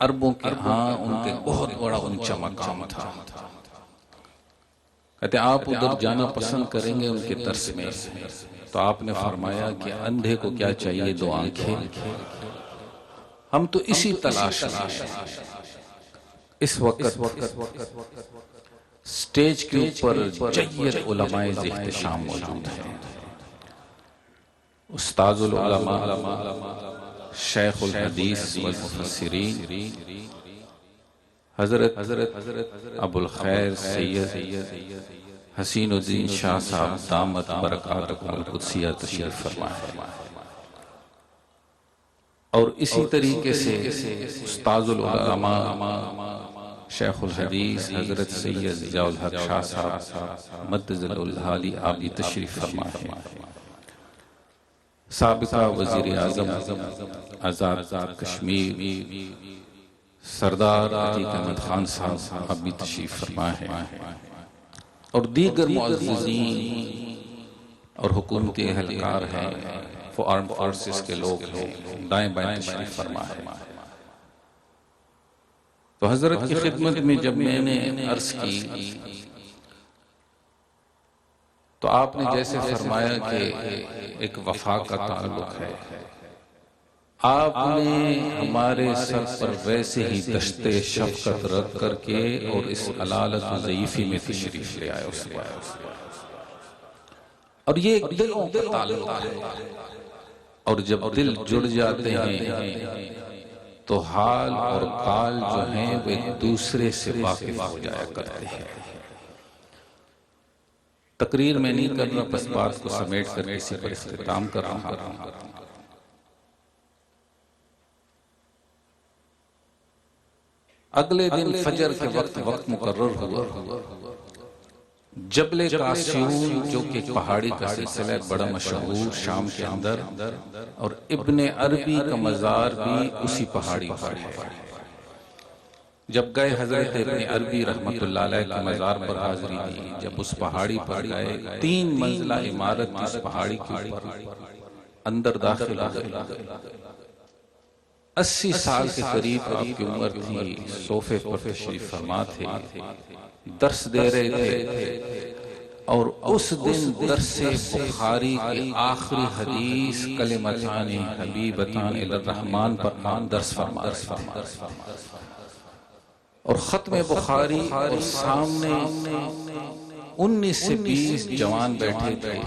عربوں کے ہاں ان کے بہت بڑا اونچا مقام تھا. کہتے ہیں آپ ادھر جانا پسند کریں گے ان کے درس میں، تو آپ نے فرمایا کہ اندھے کو کیا چاہیے 2 آنکھیں. ہم تو اسی تلاش میں اس وقت سٹیج کے اوپر جید علماء احتشام موجود ہیں. استاذ العلماء، شیخ الحدیث والمفسرین حضرت ابو الخیر سید حسین الدین شاہ صاحب دامت برکاتہ القدسیہ تشریف فرما ہے. اور اسی طریقے سے استاذ العلماء شیخ الحدیث حضرت سید ضیاء الحق شاہ صاحب مدظل الحالی آپ بھی تشریف فرما ہے. سابقہ وزیر اعظم آزاد کشمیر سردار عتیق احمد خان صاحب آپ بھی تشریف فرما ہے، اور دیگر معززین اور حکومتی اہلکار ہیں، آرم فورسز کے لوگ ہیں، دائیں بائیں تشریف فرما ہے. تو حضرت کی خدمت میں جب میں نے عرض کی تو آپ نے جیسے فرمایا کہ ایک وفا کا تعلق ہے، آپ نے ہمارے سر پر ویسے ہی دشت شفقت رکھ کر کے اور اس علالت و ضعیفی میں تشریف لے آئے اس وقت. اور یہ ایک دلوں کا تعلق ہے، اور جب دل جڑ جاتے ہیں تو حال اور قال جو ہیں وہ ایک دوسرے سے واقف ہو جایا کرتے ہیں. تقریر میں نہیں کر رہا، بس بات کو سمیٹ کر کسی پر اختتام کر رہا ہوں. اگلے دن فجر کے وقت مقرر ہوا. جبل قاسیون جو کہ پہاڑی کا سلسلہ ہے بڑا مشہور شام کے اندر، اور ابن عربی کا مزار بھی اسی پہاڑی پر ہے. جب گئے حضرت ابن عربی رحمت اللہ علیہ کے مزار پر حاضری دی، جب اس پہاڑی پر گئے 3 منزلہ عمارت کی اس پہاڑی کے اوپر اندر داخل ہو گئے. 80 سال کے قریب آپ کی عمر تھی، صوفے پر تشریف فرما تھے، درس دے رہے تھے. اور اس دن درس بخاری کی آخری حدیث کلمتان حبیبتان الی الرحمن پر آپ درس فرما رہے تھے، اور ختم بخاری اور سامنے 19 سے 20 جوان بیٹھے تھے،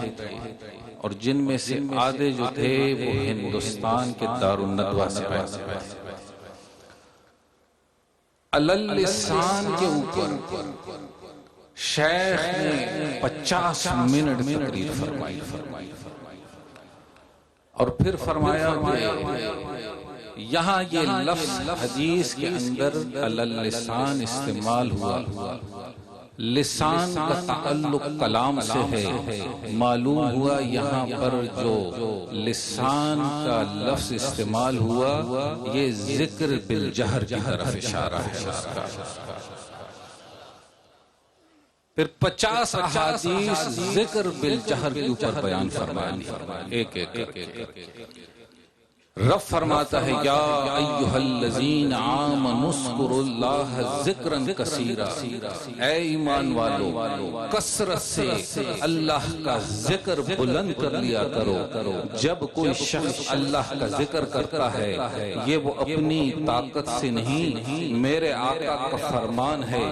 اور جن میں سے آدھے جو تھے وہ ہندوستان کے دارالندوہ سے آئے تھے۔ اللسان کے اوپر شیخ نے 50 منٹ تقریر فرمائی، اور پھر فرمایا کہ یہاں یہ لفظ حدیث کے اندر اللسان استعمال ہوا، لسان کا تعلق کلام سے ہے، معلوم ہوا یہاں پر جو لسان کا لفظ استعمال ہوا یہ ذکر بالجہر کی طرف اشارہ ہے۔ پھر 50 احادیث ذکر بالجہر کے اوپر بیان فرمانی، ایک رب فرماتا ہے یا ایھا الذین آمنوا اذکروا اللہ ذکرا کثیرا، اے ایمان والو کثرت سے اللہ کا ذکر بلند کر لیا کرو۔ جب کوئی شخص اللہ کا ذکر کرتا ہے یہ وہ اپنی طاقت سے نہیں، میرے آقا کا فرمان ہے،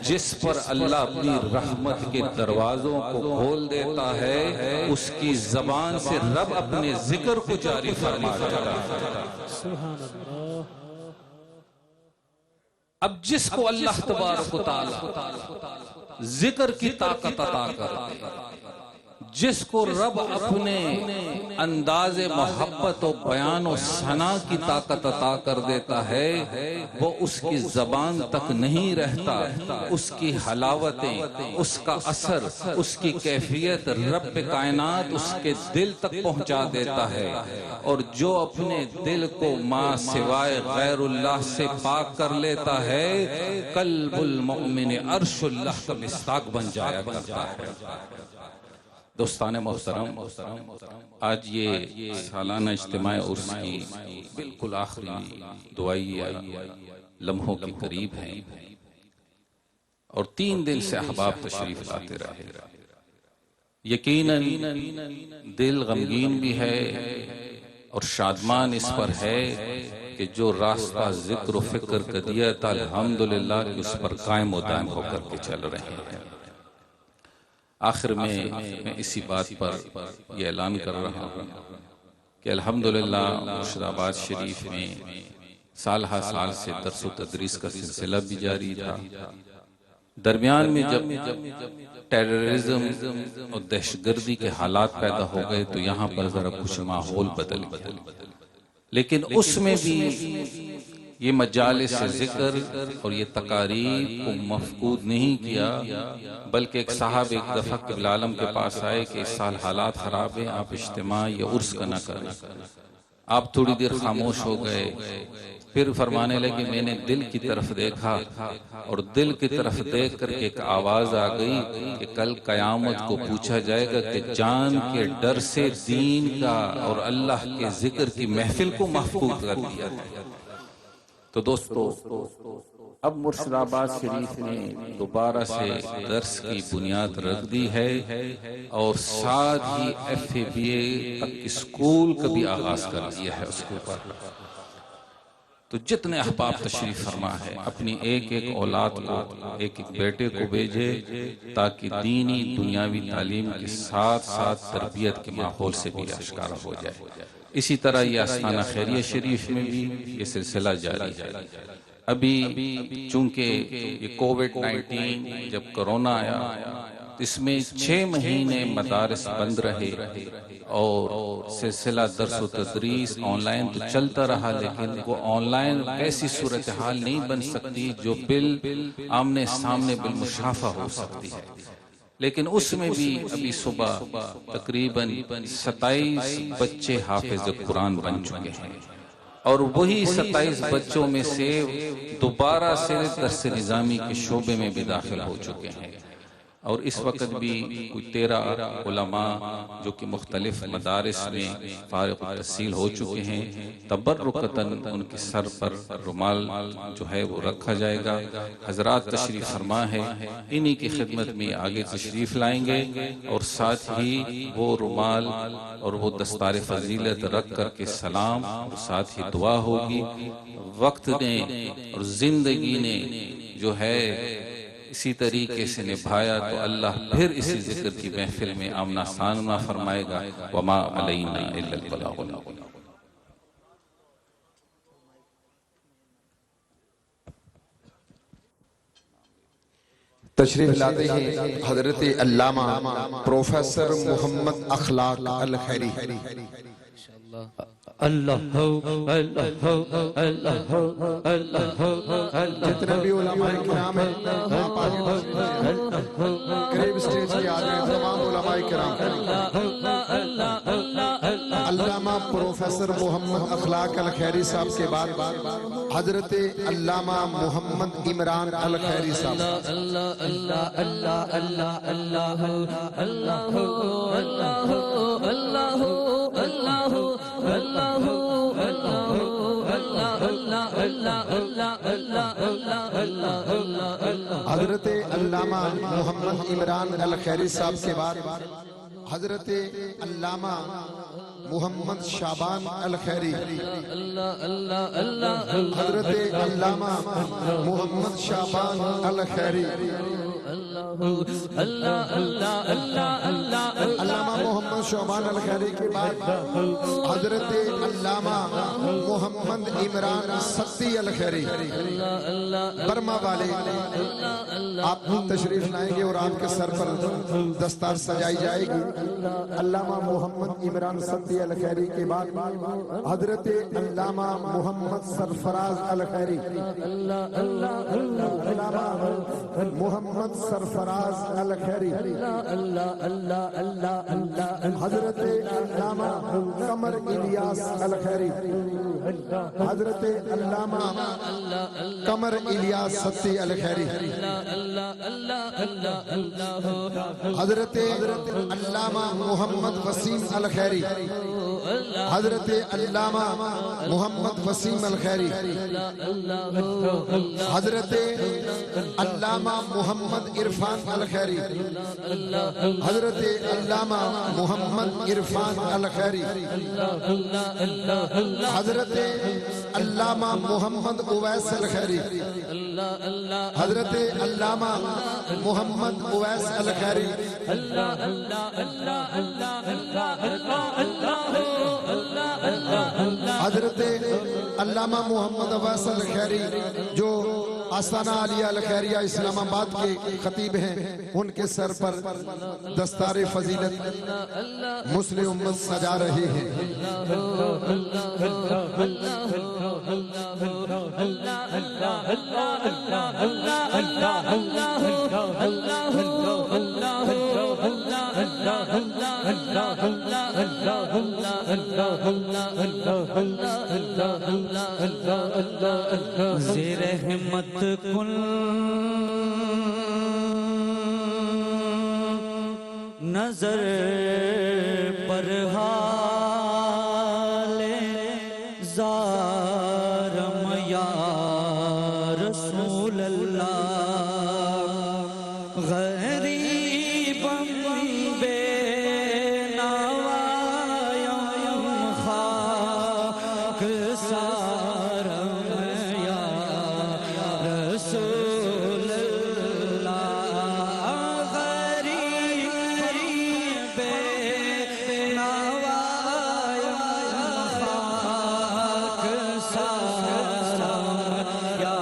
جس پر اللہ اپنی رحمت کے دروازوں کو کھول دیتا ہے اس کی زبان سے رب اپنے ذکر کو جاری فرما دیتا ہے۔ سبحان اللہ۔ اب جس کو اللہ تبارک و تعالی ذکر کی طاقت عطا کرتے، جس کو رب اپنے انداز محبت و بیان و ثنا کی طاقت عطا کر دیتا ہے، وہ اس کی زبان تک نہیں رہتا، اس کی حلاوتیں، اس کا اثر، اس کی کیفیت رب کائنات اس کے دل تک پہنچا دیتا ہے، اور جو اپنے دل کو ما سوائے غیر اللہ سے پاک کر لیتا ہے قلب المؤمن عرش اللہ کا مصداق بن جایا کرتا ہے۔ دوستان محترم، آج یہ سالانہ اجتماع عرس کی بالکل آخری دعائی لمحوں کے قریب ہیں، اور 3 دن سے احباب تشریف لاتے رہے۔ یقیناً دل غمگین بھی ہے اور شادمان اس پر ہے کہ جو راستہ ذکر و فکر کا دیا تھا الحمدللہ کہ اس پر قائم و دائم ہو کر کے چل رہے ہیں۔ آخر میں اسی بات پر یہ اعلان کر رہا ہوں کہ الحمدللہ مرشد آباد شریف میں سال ہر سال سے درس و تدریس کا سلسلہ بھی جاری تھا۔ درمیان میں جب ٹیررزم اور دہشت گردی کے حالات پیدا ہو گئے تو یہاں پر ذرا کچھ ماحول بدل گیا، لیکن اس میں بھی یہ مجالس ذکر اور یہ تقاریر کو مفقود نہیں کیا، بلکہ ایک صاحب ایک دفعہ قبلہ عالم کے پاس آئے کہ اس سال حالات خراب ہیں، آپ اجتماع یا عرس کا نہ کریں۔ آپ تھوڑی دیر خاموش ہو گئے، پھر فرمانے لگے میں نے دل کی طرف دیکھا، اور دل کی طرف دیکھ کر کے ایک آواز آ گئی کہ کل قیامت کو پوچھا جائے گا کہ جان کے ڈر سے دین کا اور اللہ کے ذکر کی محفل کو محفوظ کر دیا تھا۔ تو دوستو، اب مرشد آباد شریف نے دوبارہ سے درس کی بنیاد رکھ دی ہے، اور ساتھ ہی FABA تک اسکول کا بھی آغاز کر دیا ہے اس کے اوپر۔ تو جتنے احباب تشریف فرما ہے اپنی ایک ایک اولاد کو، ایک ایک بیٹے کو بھیجے تاکہ دینی دنیاوی تعلیم کے ساتھ ساتھ تربیت کے ماحول سے بھی آشکارا ہو جائے۔ اسی طرح یہ آستانہ خیریہ شریف میں بھی یہ سلسلہ جاری ہے۔ ابھی چونکہ یہ کووڈ-19 جب کرونا آیا اس میں 6 مہینے مدارس بند رہے، اور سلسلہ درس و تدریس آن لائن تو چلتا رہا، لیکن وہ آن لائن ایسی صورتحال نہیں بن سکتی جو آمنے سامنے بالمشافہ ہو سکتی ہے۔ لیکن اس میں بھی ابھی صبح تقریباً 27 بچے حافظ قرآن بن چکے ہیں، اور وہی 27 بچوں میں سے دوبارہ سے درس نظامی کے شعبے میں بھی داخل ہو چکے ہیں۔ اور اس وقت بھی کوئی 13 علماء جو کہ مختلف مدارس میں فارغ التحصیل ہو چکے ہیں، تبرکتاً ان کے سر پر رومال جو ہے وہ رکھا جائے گا۔ حضرات تشریف فرما ہے، انہی کی خدمت میں آگے تشریف لائیں گے اور ساتھ ہی وہ رومال اور وہ دستار فضیلت رکھ کر کے سلام اور ساتھ ہی دعا ہوگی۔ وقت نے اور زندگی نے جو ہے اسی طریقے سے نبھایا تو اللہ پھر اسی ذکر کی محفل میں آمنا سامنا فرمائے گا۔ وما علینا الا البلاغ المبین۔ تشریف لاتے ہیں حضرت علامہ پروفیسر محمد اخلاق الخیری۔ اللہ اللہ اللہ اللہ جتنے بھی علماء کرام ہیں آپ آگے قریب اسٹیج کے آ جائیں، تمام علماء کرام۔ علامہ پروفیسر محمد اخلاق الخیری صاحب کے بعد حضرت علامہ محمد عمران الخیری صاحب۔ اللہ اللہ اللہ اللہ اللہ اللہ اللہ اللہ حضرت علامہ محمد عمران الخیری صاحب کے بعد حضرت علامہ محمد شعبان الخیری۔ حضرت علامہ محمد شعبان الخیری۔ علامہ محمد شعبان الخیری کے بعد حضرت علامہ محمد عمران ستی الخیری برما والے، آپ تشریف لائیں گے اور آپ کے سر پر دستار سجائی جائے گی۔ علامہ محمد عمران ستی الخیری کے بعد حضرت علامہ محمد سرفراز الخیری۔ علامہ محمد سرفراز الخیری۔ حضرت علامہ قمر الیاس الخیری۔ حضرت علامہ قمر الیاس ستی الخیری۔ حضرت علامہ محمد وسیم الخیری۔ حضرت علامہ محمد وسیم الخیری۔ حضرت علامہ محمد عرفان الخیری۔ حضرت علامہ محمد عرفان الخیری۔ حضرت علامہ محمد اویس الخیری۔ حضرت علامہ محمد اویس الخیری۔ حضرت علامہ محمد اویس الخیری جو آستانہ عالیہ الخیریہ اسلام آباد کے خطیب ہیں، ان کے سر پر دستار فضیلت مسلم امت سجا رہے ہیں۔ زیر رحمت کن نظر پر حال زارم یا رسول اللہ غریبم بے نوایم خاک سارم یا رسول اللہ غریب بے نوایم خاک سارم یا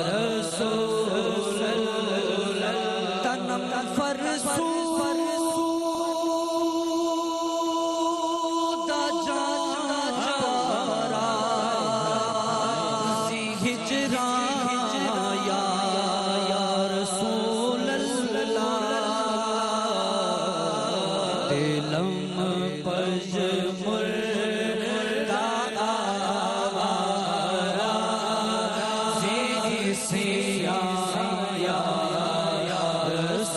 رسول اللہ تنم فرسود جارا زی ہجران یا رسول اللہ دلم پج مردہ آوارا زی سیاہ یا رسول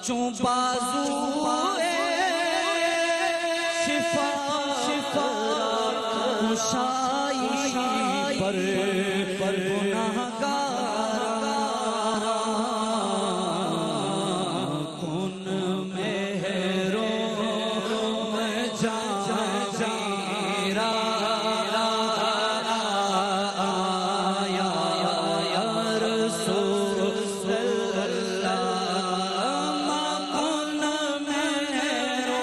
چوں بازو شفا کشائی پر گناہگار کن مہرو میں جانا آیا یا رسول اللہ کن مہرو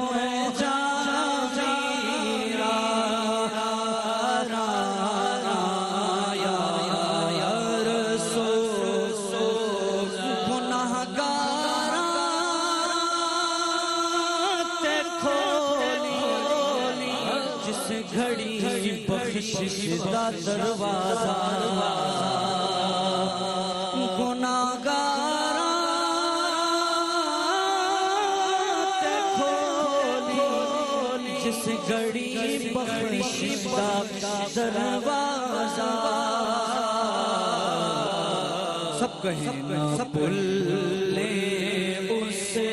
میں جانا گھڑی بخشش دا دروازہ گناہگاراں تے کھولی جس گھڑی بخشش دا دروازہ سب کہیں نہ بھولے اسے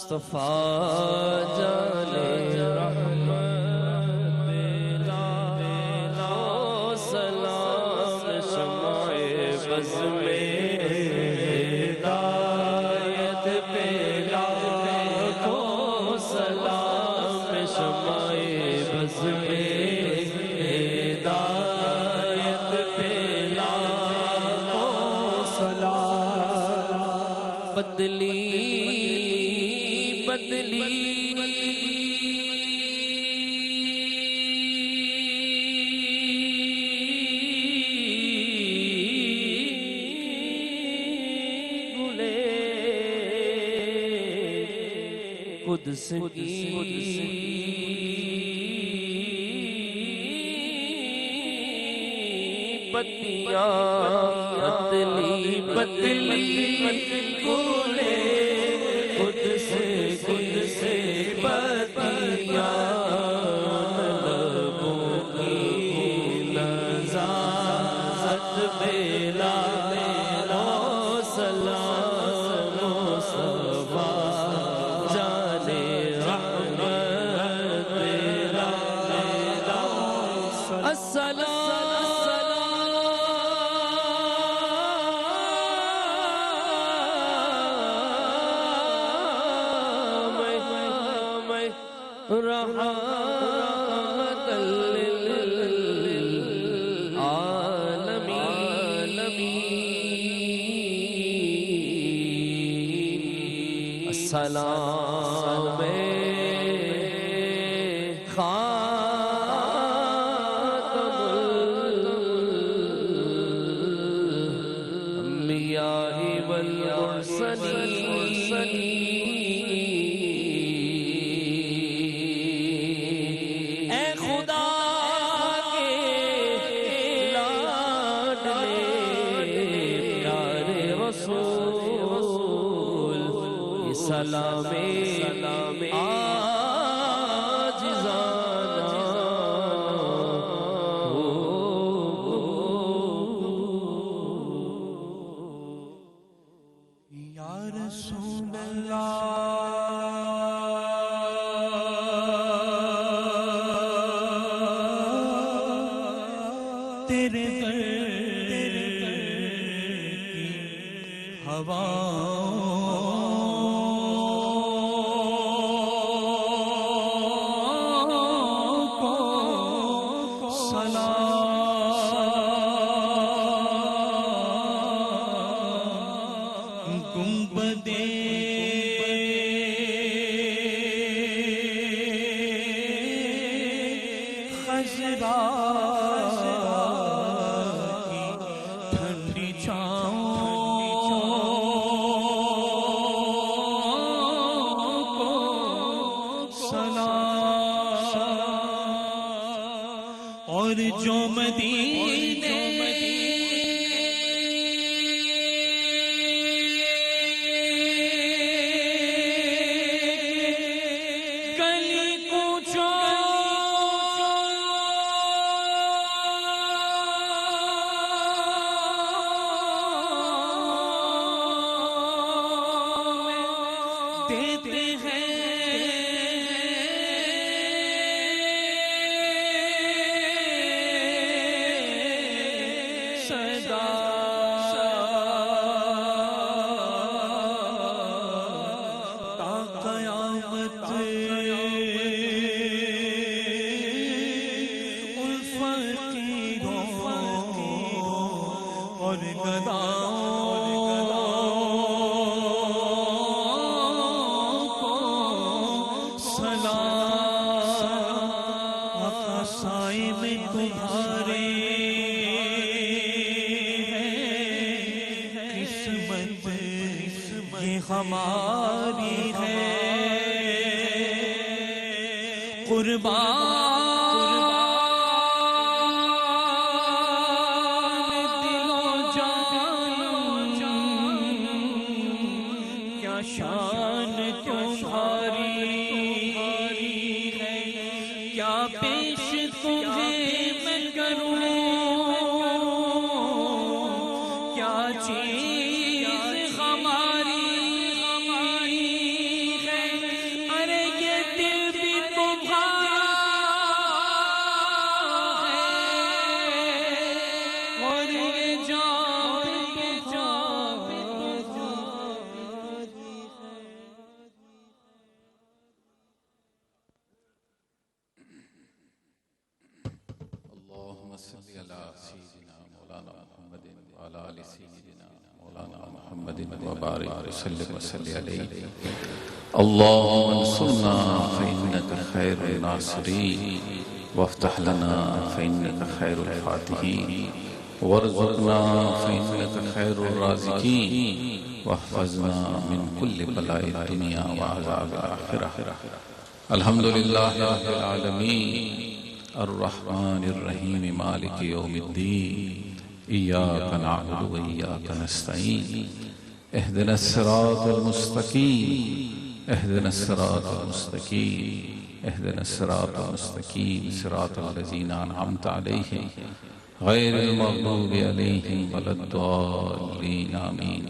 مصطفیٰ جانے رحمت بلا سلام شمع بز میں ہدایت بلا کو سلام شمع بز میں ہدایت بلا کو سلام بدلی قدس کی پتیاں بدلی گلے قدس پتیاں لبوں کی نزاعت بلا سلام مصطفیٰ جانے رحمت بلا السلام رحمت للعالمین السلام خاتم الانبیاء والمرسلین سلام عاجزانہ یا رسول اللہ تیرے در کی ہوا جو مدینے ہماری ہے قربان دل و جان کیا شان تمہاری ہے کیا پیش تمہیں میں کروں کیا چیز ہماری اللهم انصرنا فإنك خير الناصرين وافتح لنا فإنك خير الفاتحين وارزقنا فإنك خير الرازقين واحفظنا من كل بلاء الدنيا وعذاب الآخرة. الحمد لله رب العالمين الرحمن الرحيم مالك يوم الدين إياك نعبد وإياك نستعين اهدنا الصراط المستقيم اهدنا الصراط المستقيم اهدنا الصراط المستقيم صراط الذين أنعمت عليهم غير المغضوب عليهم ولا الضالين آمين.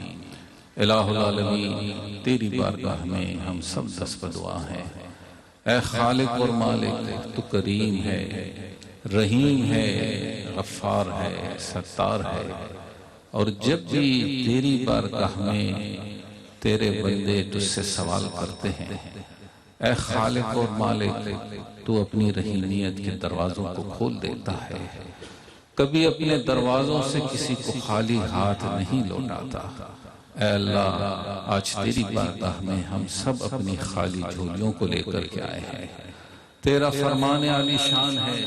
الہ العالمین تیری بارگاہ میں ہم سب دست بدعا ہیں. اے خالق اور مالک تو کریم ہے، رحیم ہے، غفار ہے، ستار ہے، اور جب بھی تیری بارگاہ میں تیرے بندے تجھ سے سوال کرتے ہیں، اے خالق اور مالک تو اپنی رحیمیت کے دروازوں کو کھول دیتا ہے. کبھی اپنے دروازوں سے کسی کو خالی ہاتھ نہیں لوٹاتا. اے اللہ آج تیری بارگاہ میں ہم سب اپنی خالی جھولیوں کو لے کر کے آئے ہیں. تیرا فرمان عالی شان ہے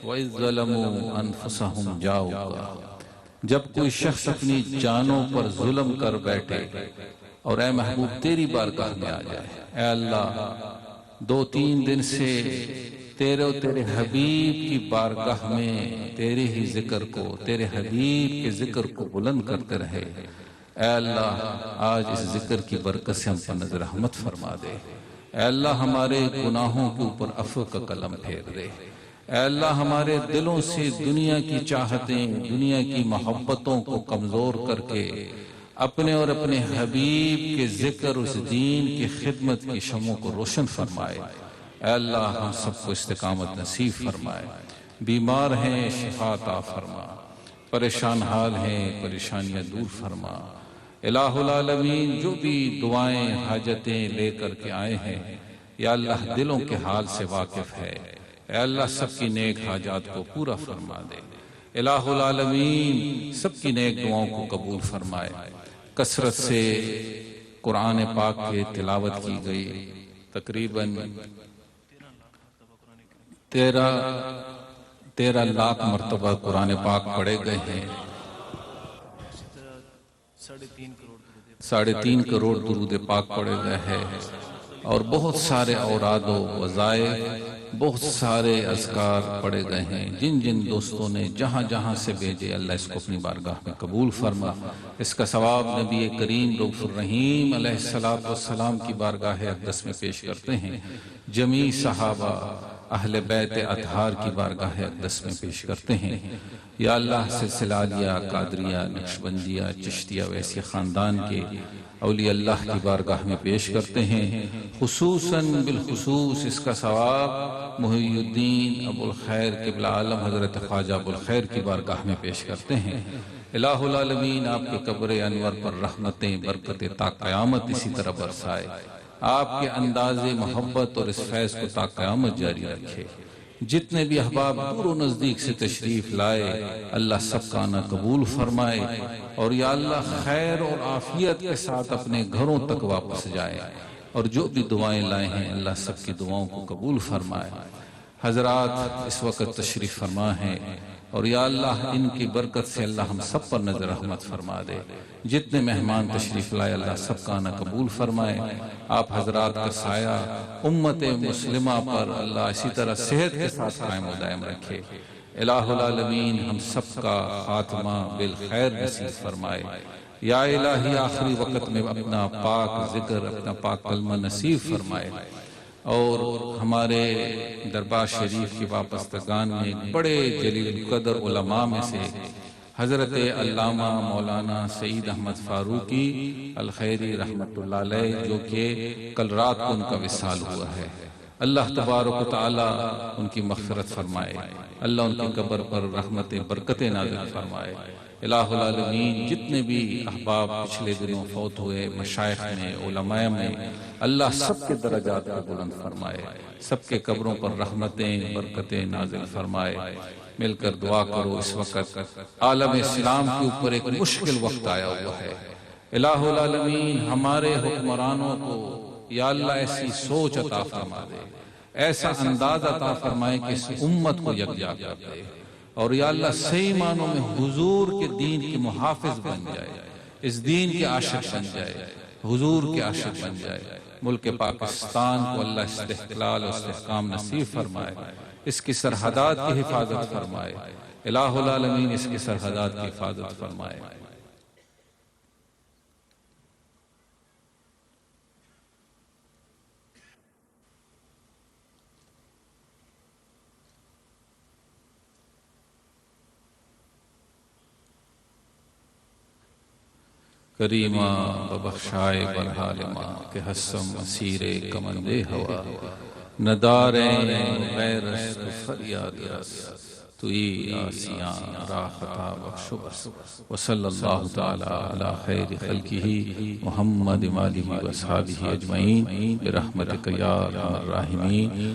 وَإِذْ ظَلَمُوا أَنفُسَهُمْ جَاءُوكَ، جب کوئی شخص اپنی جانوں پر ظلم کر بیٹھے اور اے محبوب تیری بارگاہ میں آ جائے. اے اللہ 2-3 دن سے تیرے اور تیرے حبیب کی بارگاہ میں تیرے ہی ذکر کو، تیرے حبیب کے ذکر کو بلند کرتے رہے. اے اللہ آج اس ذکر کی برکت سے ہم پر نظر رحمت فرما دے. اے اللہ ہمارے گناہوں کے اوپر عفو کا قلم پھیر دے. اے اللہ ہمارے دلوں سے دنیا کی چاہتیں، دنیا کی محبتوں کو کمزور کر کے اپنے اور اپنے حبیب کے ذکر اس دین کی خدمت کی شمعوں کو روشن فرمائے. اے اللہ ہم سب کو استقامت نصیب فرمائے. بیمار ہیں شفا عطا فرما، پریشان حال ہیں پریشانیاں دور فرما. الہ العالمین جو بھی دعائیں حاجتیں لے کر کے آئے ہیں یا اللہ دلوں کے حال سے واقف ہے. اے اللہ سب کی نیک حاجات کو پورا فرما دے. الہ العالمین سب کی نیک دعاؤں کو قبول فرمائے. کثرت سے قرآن پاک کی تلاوت کی گئی، تقریباً 13 لاکھ مرتبہ قرآن پاک پڑھے گئے ہیں. 3.5 کروڑ درود پاک پڑھے گئے ہیں، اور بہت سارے اوراد و وظائف بہت سارے اذکار پڑھے گئے ہیں، جن جن دوستوں نے جہاں جہاں سے بھیجے، اللہ اس کو اپنی بارگاہ میں قبول فرما۔ اس کا ثواب نبی کریم رؤوف الرحیم علیہ السلام کی بارگاہ اقدس میں پیش کرتے ہیں، جمیع صحابہ اہل بیت اطہار کی بارگاہ اقدس میں پیش کرتے ہیں۔ یا اللہ سلسلہ عالیہ، قادریہ، نقشبندیہ، چشتیہ ویسی خاندان کے اولیاء اللہ کی بارگاہ میں پیش کرتے ہیں، خصوصاً بالخصوص اس کا ثواب محی الدین ابو الخیر قبلہ عالم حضرت خواجہ ابو الخیر کی بارگاہ میں پیش کرتے ہیں۔ الہ العالمین آپ کے قبر انور پر رحمتیں برکتیں تا قیامت اسی طرح برسائے، آپ کے انداز محبت اور اس فیض کو تا قیامت جاری رکھے۔ جتنے بھی احباب دور و نزدیک سے تشریف لائے، اللہ سب کا آنا قبول فرمائے، اور یا اللہ خیر اور عافیت کے ساتھ اپنے گھروں تک واپس جائے، اور جو بھی دعائیں لائے ہیں اللہ سب کی دعاؤں کو قبول فرمائے۔ حضرات اس وقت تشریف فرما ہیں، اور یا اللہ ان کی برکت سے اللہ ہم سب پر نظر رحمت فرما دے۔ جتنے مہمان تشریف لائے اللہ سب کا آنا قبول فرمائے، آپ حضرات کا سایہ امت مسلمہ پر اللہ اسی طرح صحت کے ساتھ قائم و دائم رکھے۔ الہ العالمین ہم سب کا خاتمہ بالخیر نصیب فرمائے۔ یا الہی آخری وقت میں اپنا پاک ذکر، اپنا پاک کلمہ نصیب فرمائے، اور ہمارے دربار شریف کی وابستگان میں بڑے جلیل قدر علماء میں سے حضرت علامہ مولانا سعید احمد فاروقی الخیری رحمت اللہ علیہ، جو کہ کل رات کو ان کا وصال ہوا ہے، اللہ تبارک و تعالی ان کی مغفرت فرمائے، اللہ ان کی قبر پر رحمتیں برکتیں نازل فرمائے۔ الہ العالمین جتنے بھی احباب پچھلے دنوں فوت ہوئے، مشائخ میں، علماء میں، اللہ سب کے درجات کو بلند فرمائے، سب کے قبروں پر رحمتیں برکتیں نازل فرمائے۔ مل کر دعا کرو، اس وقت عالم اسلام کے اوپر ایک مشکل وقت آیا ہوا ہے۔ الہ العالمین ہمارے حکمرانوں کو یا اللہ ایسی سوچ عطا فرما دے، ایسا انداز عطا فرمائے کہ اس امت کو یکجا کر دے، اور یا اللہ صحیح معنوں میں حضور کے دین کی محافظ بن جائے، اس دین کے عاشق بن جائے، حضور کے عاشق بن جائے۔ ملک پاکستان کو اللہ استقلال و استحکام نصیب فرمائے، اس کی سرحدات کی حفاظت فرمائے، الہ العالمین اس کی سرحدات کی حفاظت فرمائے۔ کریمہ ببخشائے برحالمہ کہ حسم اسیر کمندے ہوا، نداریں غیرست فریاد رس، توی آسیاں راحتا بخشو بس۔ وصلی اللہ تعالی علی خیر خلقہ محمد وآلہ وصحبہ اجمعین برحمتک یا ارحم الراحمین۔